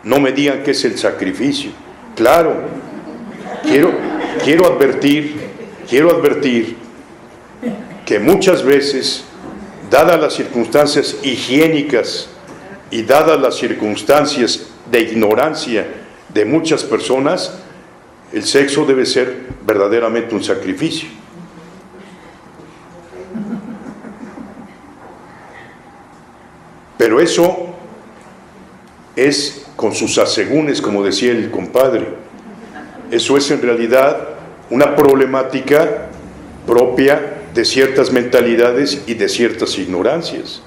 No me digan que es el sacrificio. Claro, quiero advertir que muchas veces, dadas las circunstancias higiénicas y dadas las circunstancias de ignorancia de muchas personas, el sexo debe ser verdaderamente un sacrificio. Pero eso es con sus asegúnes, como decía el compadre. Eso es en realidad una problemática propia de ciertas mentalidades y de ciertas ignorancias.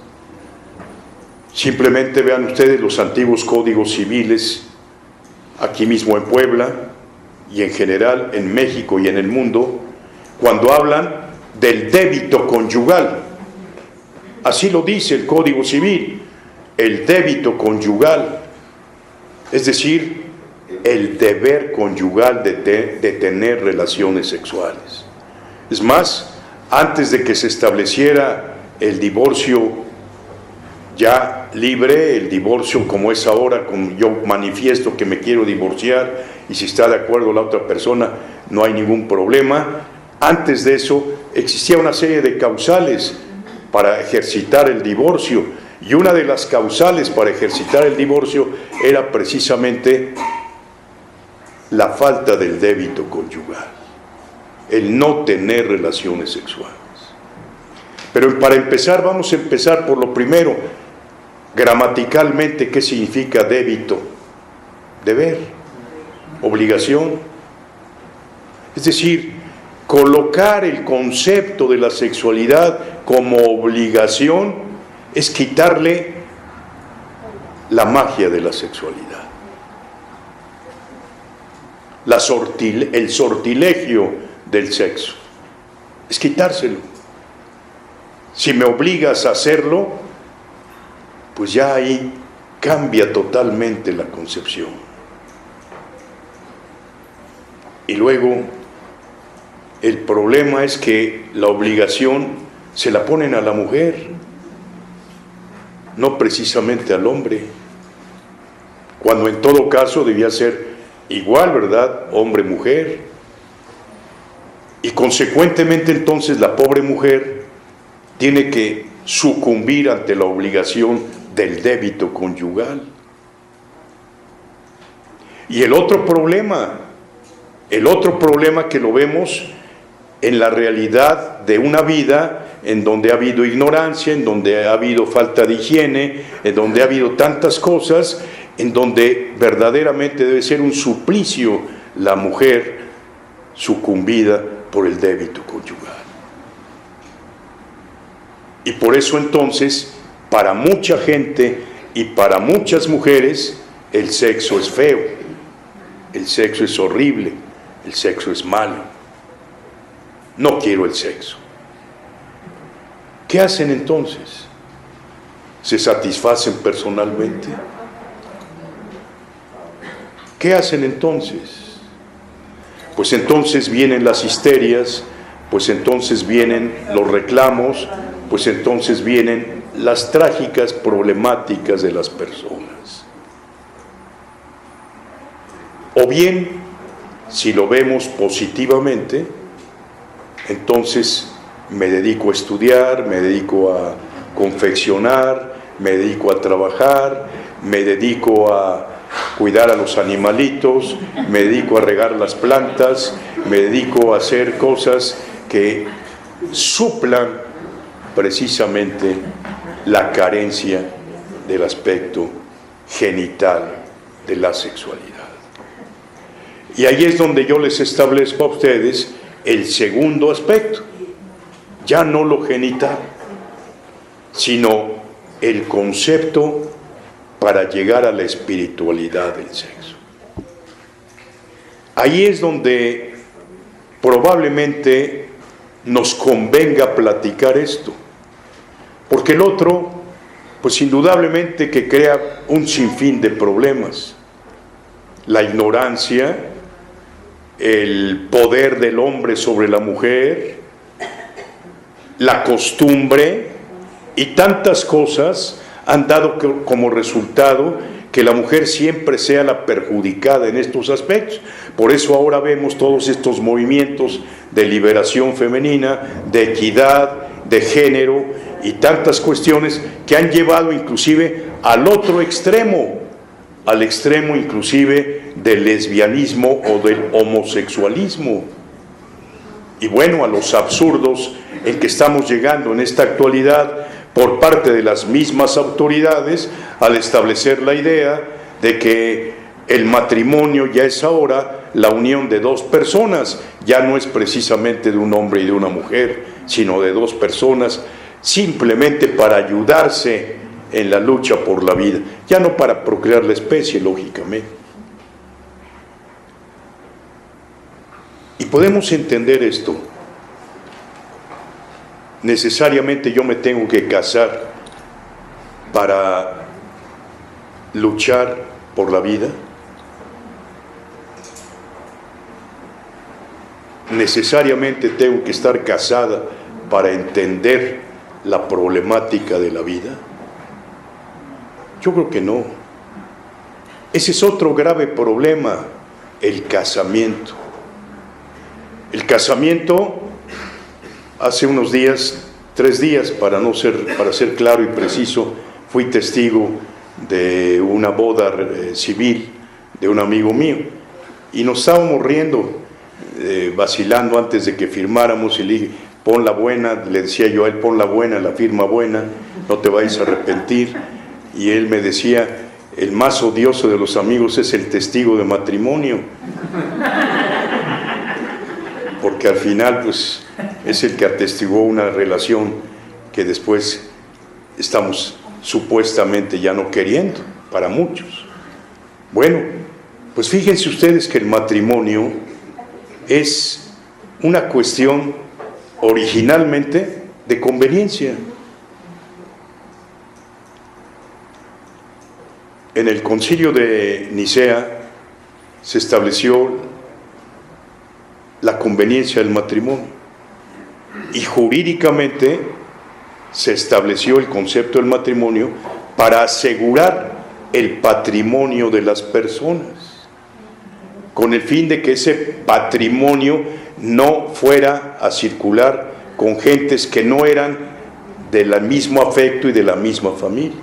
Simplemente vean ustedes los antiguos códigos civiles, aquí mismo en Puebla, y en general en México y en el mundo, cuando hablan del débito conyugal. Así lo dice el Código Civil, el débito conyugal, es decir, el deber conyugal de tener relaciones sexuales. Es más, antes de que se estableciera el divorcio ya libre, el divorcio como es ahora, como yo manifiesto que me quiero divorciar y si está de acuerdo la otra persona no hay ningún problema, antes de eso existía una serie de causales para ejercitar el divorcio, y una de las causales para ejercitar el divorcio era precisamente la falta del débito conyugal, el no tener relaciones sexuales. Pero para empezar, vamos a empezar por lo primero, gramaticalmente, ¿qué significa débito? Deber, obligación. Es decir, colocar el concepto de la sexualidad como obligación es quitarle la magia de la sexualidad. El sortilegio del sexo es quitárselo. Si me obligas a hacerlo, pues ya ahí cambia totalmente la concepción. Y luego, el problema es que la obligación se la ponen a la mujer, no precisamente al hombre, cuando en todo caso debía ser igual, ¿verdad? Hombre-mujer. Y consecuentemente entonces la pobre mujer tiene que sucumbir ante la obligación del débito conyugal. Y el otro problema que lo vemos en la realidad de una vida en donde ha habido ignorancia, en donde ha habido falta de higiene, en donde ha habido tantas cosas, en donde verdaderamente debe ser un suplicio la mujer sucumbida por el débito conyugal. Y por eso entonces, para mucha gente y para muchas mujeres, el sexo es feo, el sexo es horrible, el sexo es malo. No quiero el sexo. ¿Qué hacen entonces? ¿Se satisfacen personalmente? ¿Qué hacen entonces? Pues entonces vienen las histerias, pues entonces vienen los reclamos, pues entonces vienen las trágicas problemáticas de las personas. O bien, si lo vemos positivamente, entonces me dedico a estudiar, me dedico a confeccionar, me dedico a trabajar, me dedico a cuidar a los animalitos, me dedico a regar las plantas, me dedico a hacer cosas que suplan precisamente la carencia del aspecto genital de la sexualidad. Y ahí es donde yo les establezco a ustedes el segundo aspecto, ya no lo genital, sino el concepto para llegar a la espiritualidad del sexo. Ahí es donde probablemente nos convenga platicar esto, porque el otro, pues indudablemente que crea un sinfín de problemas. La ignorancia, el poder del hombre sobre la mujer, la costumbre y tantas cosas han dado como resultado que la mujer siempre sea la perjudicada en estos aspectos. Por eso ahora vemos todos estos movimientos de liberación femenina, de equidad, de género y tantas cuestiones que han llevado inclusive al otro extremo, al extremo inclusive del lesbianismo o del homosexualismo. Y bueno, a los absurdos en que estamos llegando en esta actualidad por parte de las mismas autoridades al establecer la idea de que el matrimonio ya es ahora la unión de dos personas, ya no es precisamente de un hombre y de una mujer, sino de dos personas, simplemente para ayudarse en la lucha por la vida, ya no para procrear la especie, lógicamente. Y podemos entender esto. Necesariamente yo me tengo que casar para luchar por la vida. Necesariamente tengo que estar casada para entender la problemática de la vida. Yo creo que no. Ese es otro grave problema, el casamiento. El casamiento, hace unos días, 3 días, para ser claro y preciso, fui testigo de una boda civil de un amigo mío y nos estábamos riendo, vacilando antes de que firmáramos, y le dije, pon la buena, le decía yo a él, pon la buena, la firma buena, no te vayas a arrepentir. Y él me decía, el más odioso de los amigos es el testigo de matrimonio, porque al final pues es el que atestiguó una relación que después estamos supuestamente ya no queriendo, para muchos. Bueno, pues fíjense ustedes que el matrimonio es una cuestión originalmente de conveniencia. En el Concilio de Nicea se estableció la conveniencia del matrimonio y jurídicamente se estableció el concepto del matrimonio para asegurar el patrimonio de las personas, con el fin de que ese patrimonio no fuera a circular con gentes que no eran del mismo afecto y de la misma familia.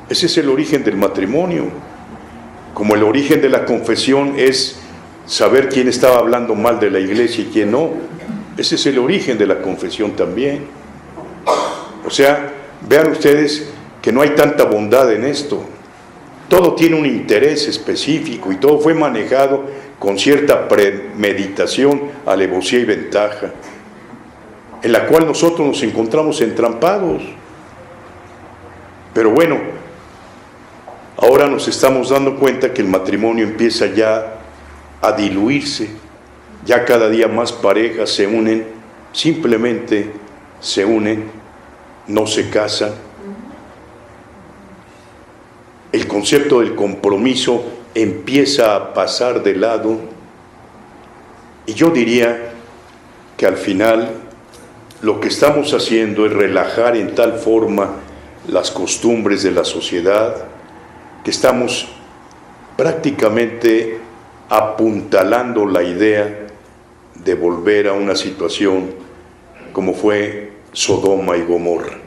Ese es el origen del matrimonio. Como el origen de la confesión es saber quién estaba hablando mal de la iglesia y quién no. Ese es el origen de la confesión también. O sea, vean ustedes que no hay tanta bondad en esto. Todo tiene un interés específico y todo fue manejado con cierta premeditación, alevosía y ventaja, en la cual nosotros nos encontramos entrampados. Pero bueno, ahora nos estamos dando cuenta que el matrimonio empieza ya a diluirse, ya cada día más parejas se unen, simplemente se unen, no se casan. El concepto del compromiso empieza a pasar de lado, y yo diría que al final lo que estamos haciendo es relajar en tal forma las costumbres de la sociedad que estamos prácticamente apuntalando la idea de volver a una situación como fue Sodoma y Gomorra.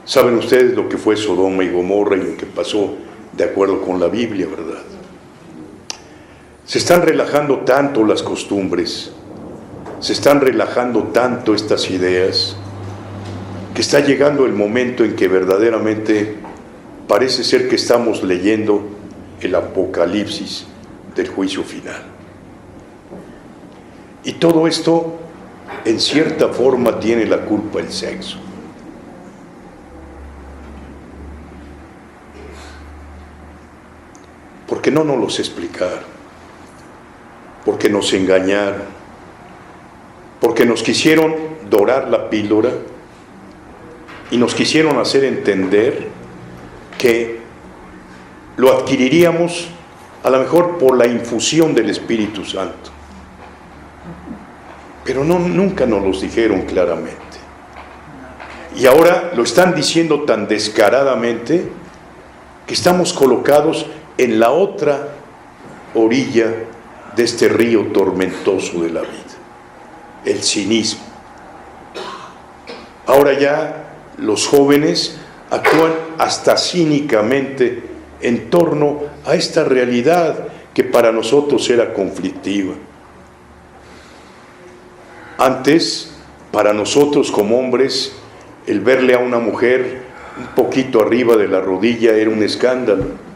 Saben ustedes lo que fue Sodoma y Gomorra y lo que pasó de acuerdo con la Biblia, ¿verdad? Se están relajando tanto las costumbres, se están relajando tanto estas ideas, que está llegando el momento en que verdaderamente parece ser que estamos leyendo el apocalipsis del juicio final. Y todo esto, en cierta forma, tiene la culpa el sexo. Porque no nos los explicaron, porque nos engañaron, porque nos quisieron dorar la píldora y nos quisieron hacer entender que lo adquiriríamos a lo mejor por la infusión del Espíritu Santo. Pero no, nunca nos los dijeron claramente. Y ahora lo están diciendo tan descaradamente que estamos colocados en la otra orilla de este río tormentoso de la vida, el cinismo. Ahora ya los jóvenes actúan hasta cínicamente en torno a esta realidad que para nosotros era conflictiva. Antes, para nosotros como hombres, el verle a una mujer un poquito arriba de la rodilla era un escándalo.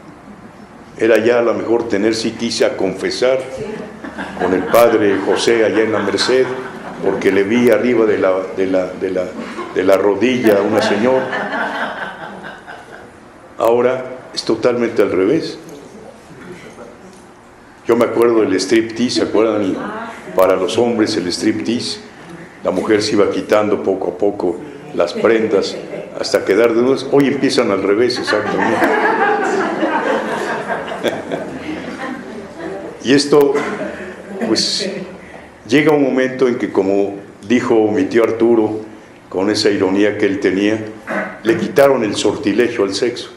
Era ya a lo mejor tener quise a confesar con el padre José allá en la Merced, porque le vi arriba de la rodilla a una señora. Ahora es totalmente al revés. Yo me acuerdo del striptease, ¿se acuerdan? Para los hombres el striptease, la mujer se iba quitando poco a poco las prendas hasta quedar de nuevo. Hoy empiezan al revés, exactamente. Y esto, pues, llega un momento en que, como dijo mi tío Arturo, con esa ironía que él tenía, le quitaron el sortilegio al sexo.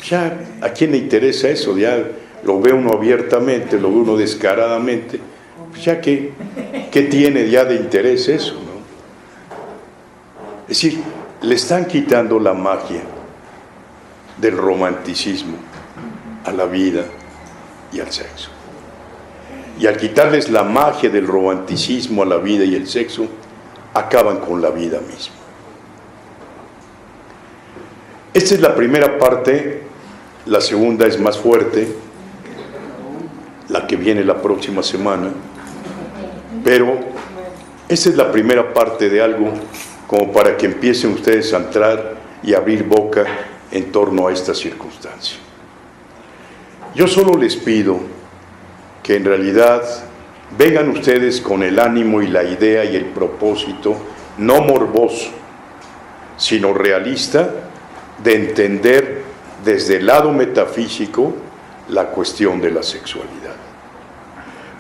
Ya, ¿a quién le interesa eso? Ya lo ve uno abiertamente, lo ve uno descaradamente. Pues ya, ¿qué tiene ya de interés eso, no? Es decir, le están quitando la magia del romanticismo a la vida y al sexo. Y al quitarles la magia del romanticismo a la vida y el sexo, acaban con la vida misma. Esta es la primera parte, la segunda es más fuerte, la que viene la próxima semana, pero esta es la primera parte de algo como para que empiecen ustedes a entrar y abrir boca en torno a esta circunstancia. Yo solo les pido que en realidad vengan ustedes con el ánimo y la idea y el propósito, no morboso, sino realista, de entender desde el lado metafísico la cuestión de la sexualidad.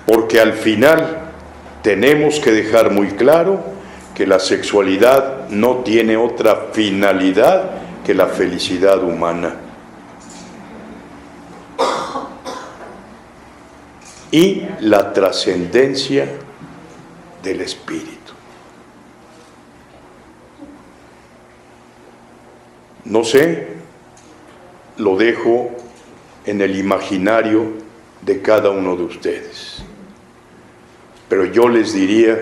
Porque al final tenemos que dejar muy claro que la sexualidad no tiene otra finalidad que la felicidad humana. y la trascendencia del espíritu. No sé, lo dejo en el imaginario de cada uno de ustedes. Pero yo les diría,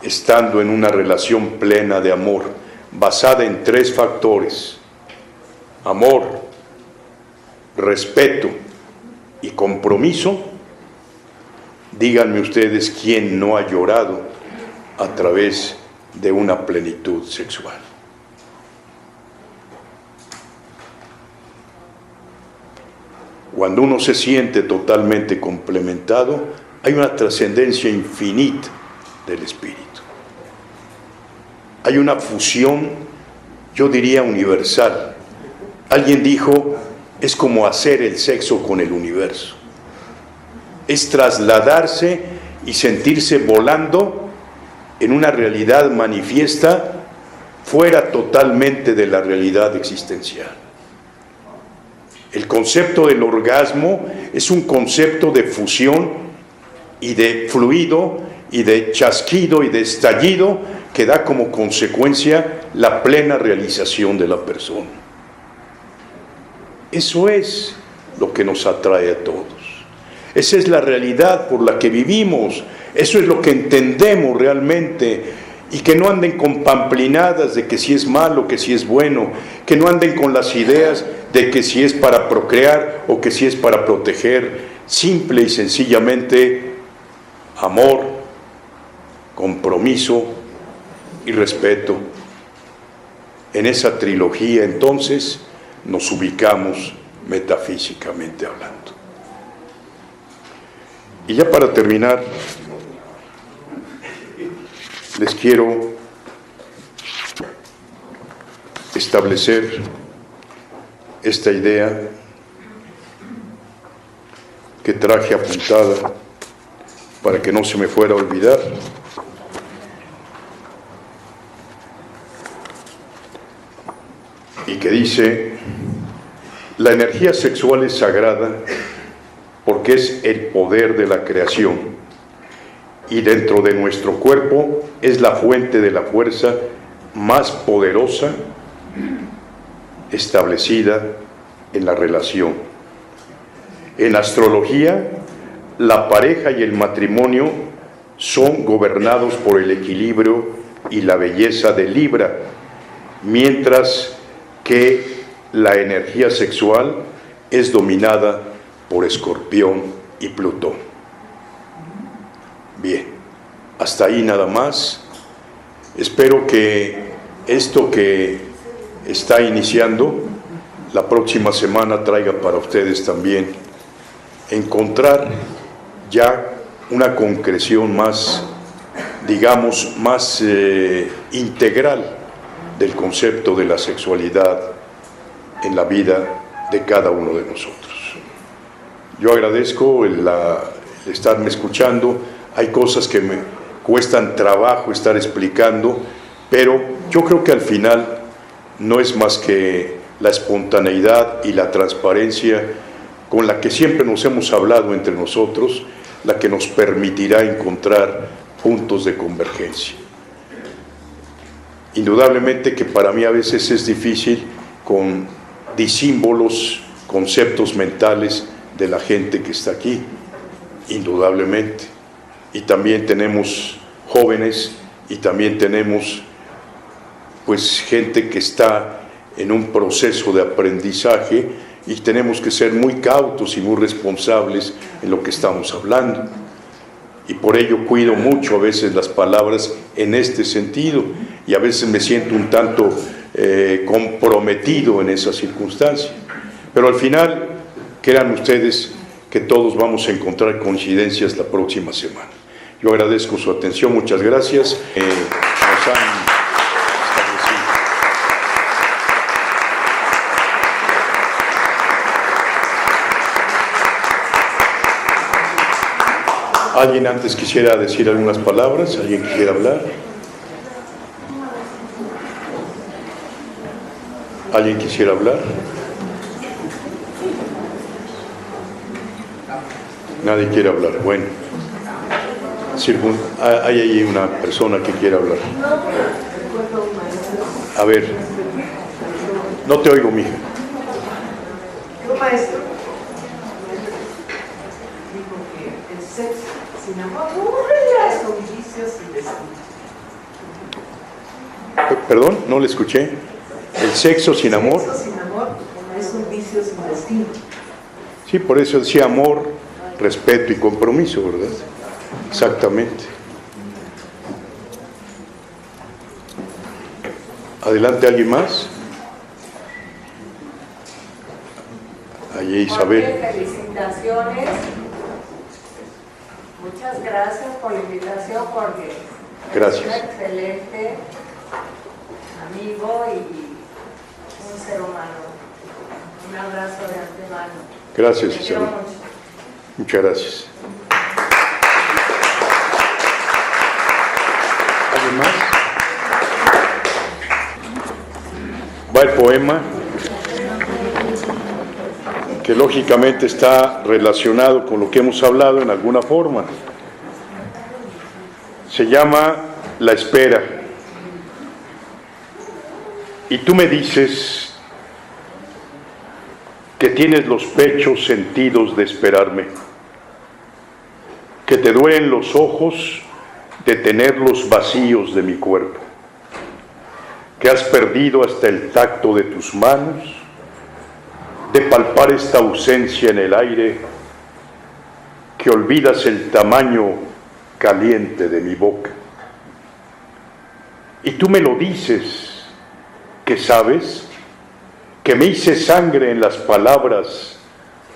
estando en una relación plena de amor, basada en 3 factores: amor, respeto y compromiso, díganme ustedes quién no ha llorado a través de una plenitud sexual. Cuando uno se siente totalmente complementado, hay una trascendencia infinita del espíritu. Hay una fusión, yo diría universal. Alguien dijo, es como hacer el sexo con el universo. Es trasladarse y sentirse volando en una realidad manifiesta fuera totalmente de la realidad existencial. El concepto del orgasmo es un concepto de fusión y de fluido y de chasquido y de estallido que da como consecuencia la plena realización de la persona. Eso es lo que nos atrae a todos. Esa es la realidad por la que vivimos. Eso es lo que entendemos realmente. Y que no anden con pamplinadas de que si es malo, que si es bueno. Que no anden con las ideas de que si es para procrear o que si es para proteger. Simple y sencillamente amor, compromiso y respeto. En esa trilogía entonces nos ubicamos metafísicamente hablando. Y ya para terminar, les quiero establecer esta idea que traje apuntada para que no se me fuera a olvidar. Y que dice, la energía sexual es sagrada porque es el poder de la creación y dentro de nuestro cuerpo es la fuente de la fuerza más poderosa establecida en la relación. En astrología, la pareja y el matrimonio son gobernados por el equilibrio y la belleza de Libra, mientras que la energía sexual es dominada por Escorpión y Plutón. Bien, hasta ahí nada más. Espero que esto que está iniciando la próxima semana traiga para ustedes también encontrar ya una concreción más, digamos, más integral del concepto de la sexualidad en la vida de cada uno de nosotros. Yo agradezco el estarme escuchando. Hay cosas que me cuestan trabajo estar explicando, pero yo creo que al final no es más que la espontaneidad y la transparencia con la que siempre nos hemos hablado entre nosotros, la que nos permitirá encontrar puntos de convergencia. Indudablemente que para mí a veces es difícil con disímbolos, conceptos mentales de la gente que está aquí, indudablemente. Y también tenemos jóvenes y también tenemos pues gente que está en un proceso de aprendizaje y tenemos que ser muy cautos y muy responsables en lo que estamos hablando. Y por ello cuido mucho a veces las palabras en este sentido y a veces me siento un tanto comprometido en esa circunstancia. Pero al final, crean ustedes que todos vamos a encontrar coincidencias la próxima semana. Yo agradezco su atención, muchas gracias. Nos han ¿Alguien antes quisiera decir algunas palabras? ¿Alguien quisiera hablar? ¿Alguien quisiera hablar? Nadie quiere hablar. Bueno, hay ahí una persona que quiere hablar. A ver, no te oigo, mija. Maestro, dijo que el sexo sin amor es un vicio sin destino. Perdón, no le escuché. El sexo sin amor. El sexo sin amor es un vicio sin destino. Sí, por eso decía amor, respeto y compromiso, ¿verdad? Exactamente. Adelante, ¿alguien más? Ahí Isabel. Felicitaciones. Muchas gracias por la invitación, porque Gracias. es un excelente amigo y un ser humano. Un abrazo de antemano. Gracias, Te quiero Isabel. mucho. Muchas gracias. ¿Alguien más? Va el poema, que lógicamente está relacionado con lo que hemos hablado en alguna forma. Se llama La espera. Y tú me dices que tienes los pechos sentidos de esperarme, que te duelen los ojos de tenerlos vacíos de mi cuerpo, que has perdido hasta el tacto de tus manos, de palpar esta ausencia en el aire, que olvidas el tamaño caliente de mi boca. Y tú me lo dices, que sabes que me hice sangre en las palabras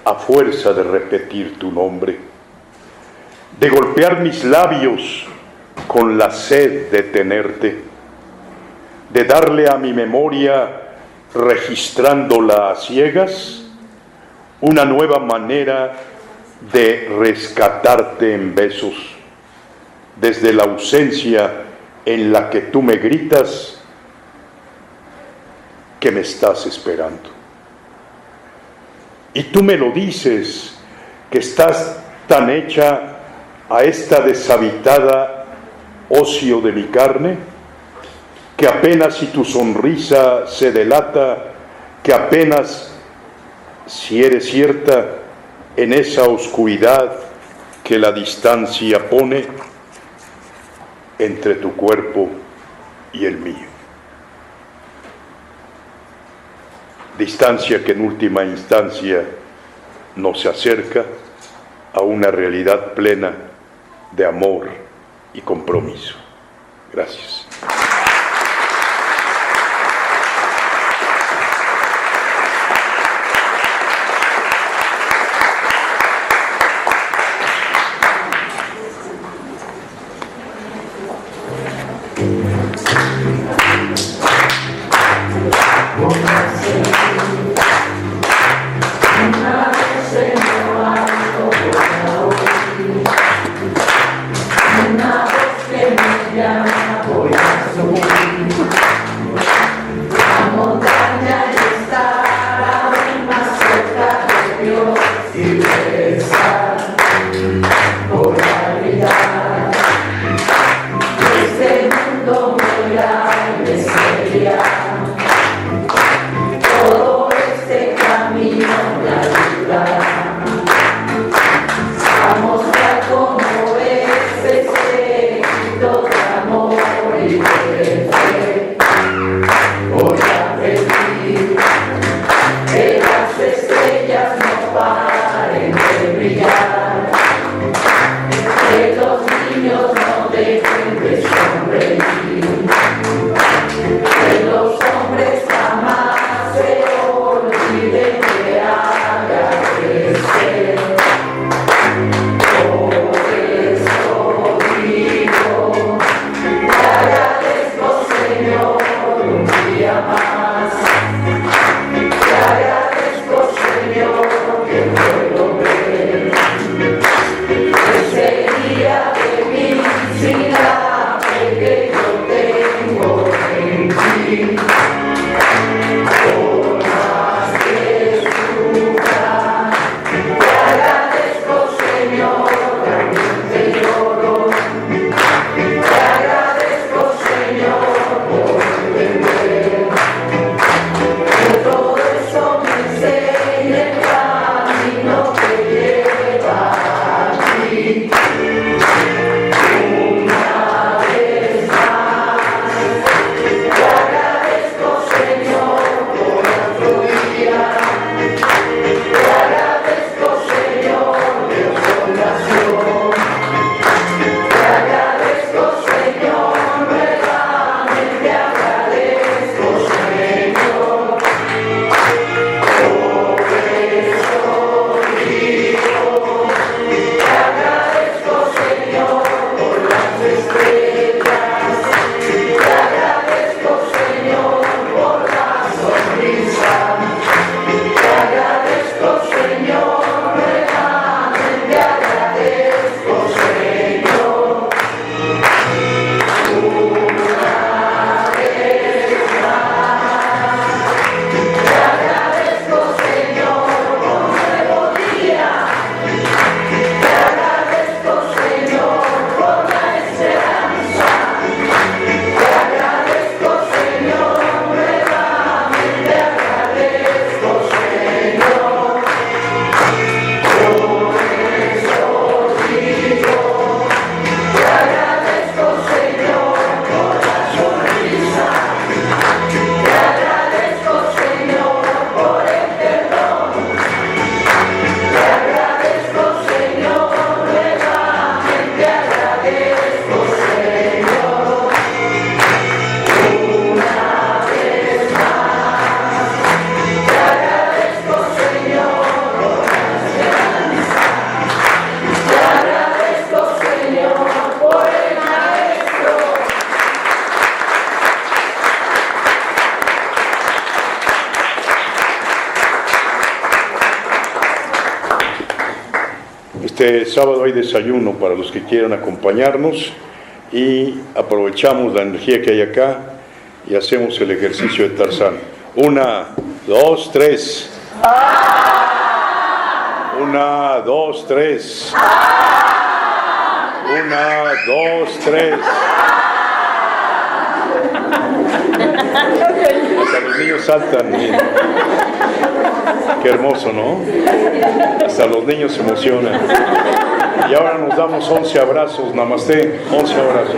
a fuerza de repetir tu nombre, de golpear mis labios con la sed de tenerte, de darle a mi memoria, registrándola a ciegas, una nueva manera de rescatarte en besos, desde la ausencia en la que tú me gritas que me estás esperando. Y tú me lo dices, que estás tan hecha a esta deshabitada ocio de mi carne, que apenas si tu sonrisa se delata, que apenas si eres cierta en esa oscuridad que la distancia pone entre tu cuerpo y el mío. Distancia que en última instancia nos acerca a una realidad plena de amor y compromiso. Gracias. Una voz que me llama, voy a Este sábado hay desayuno para los que quieran acompañarnos y aprovechamos la energía que hay acá y hacemos el ejercicio de Tarzán. 1, 2, 3. 1, 2, 3. 1, 2, 3. Hasta los niños saltan. Qué hermoso, ¿no? Hasta los niños se emocionan. Y ahora nos damos 11 abrazos. Namaste. 11 abrazos.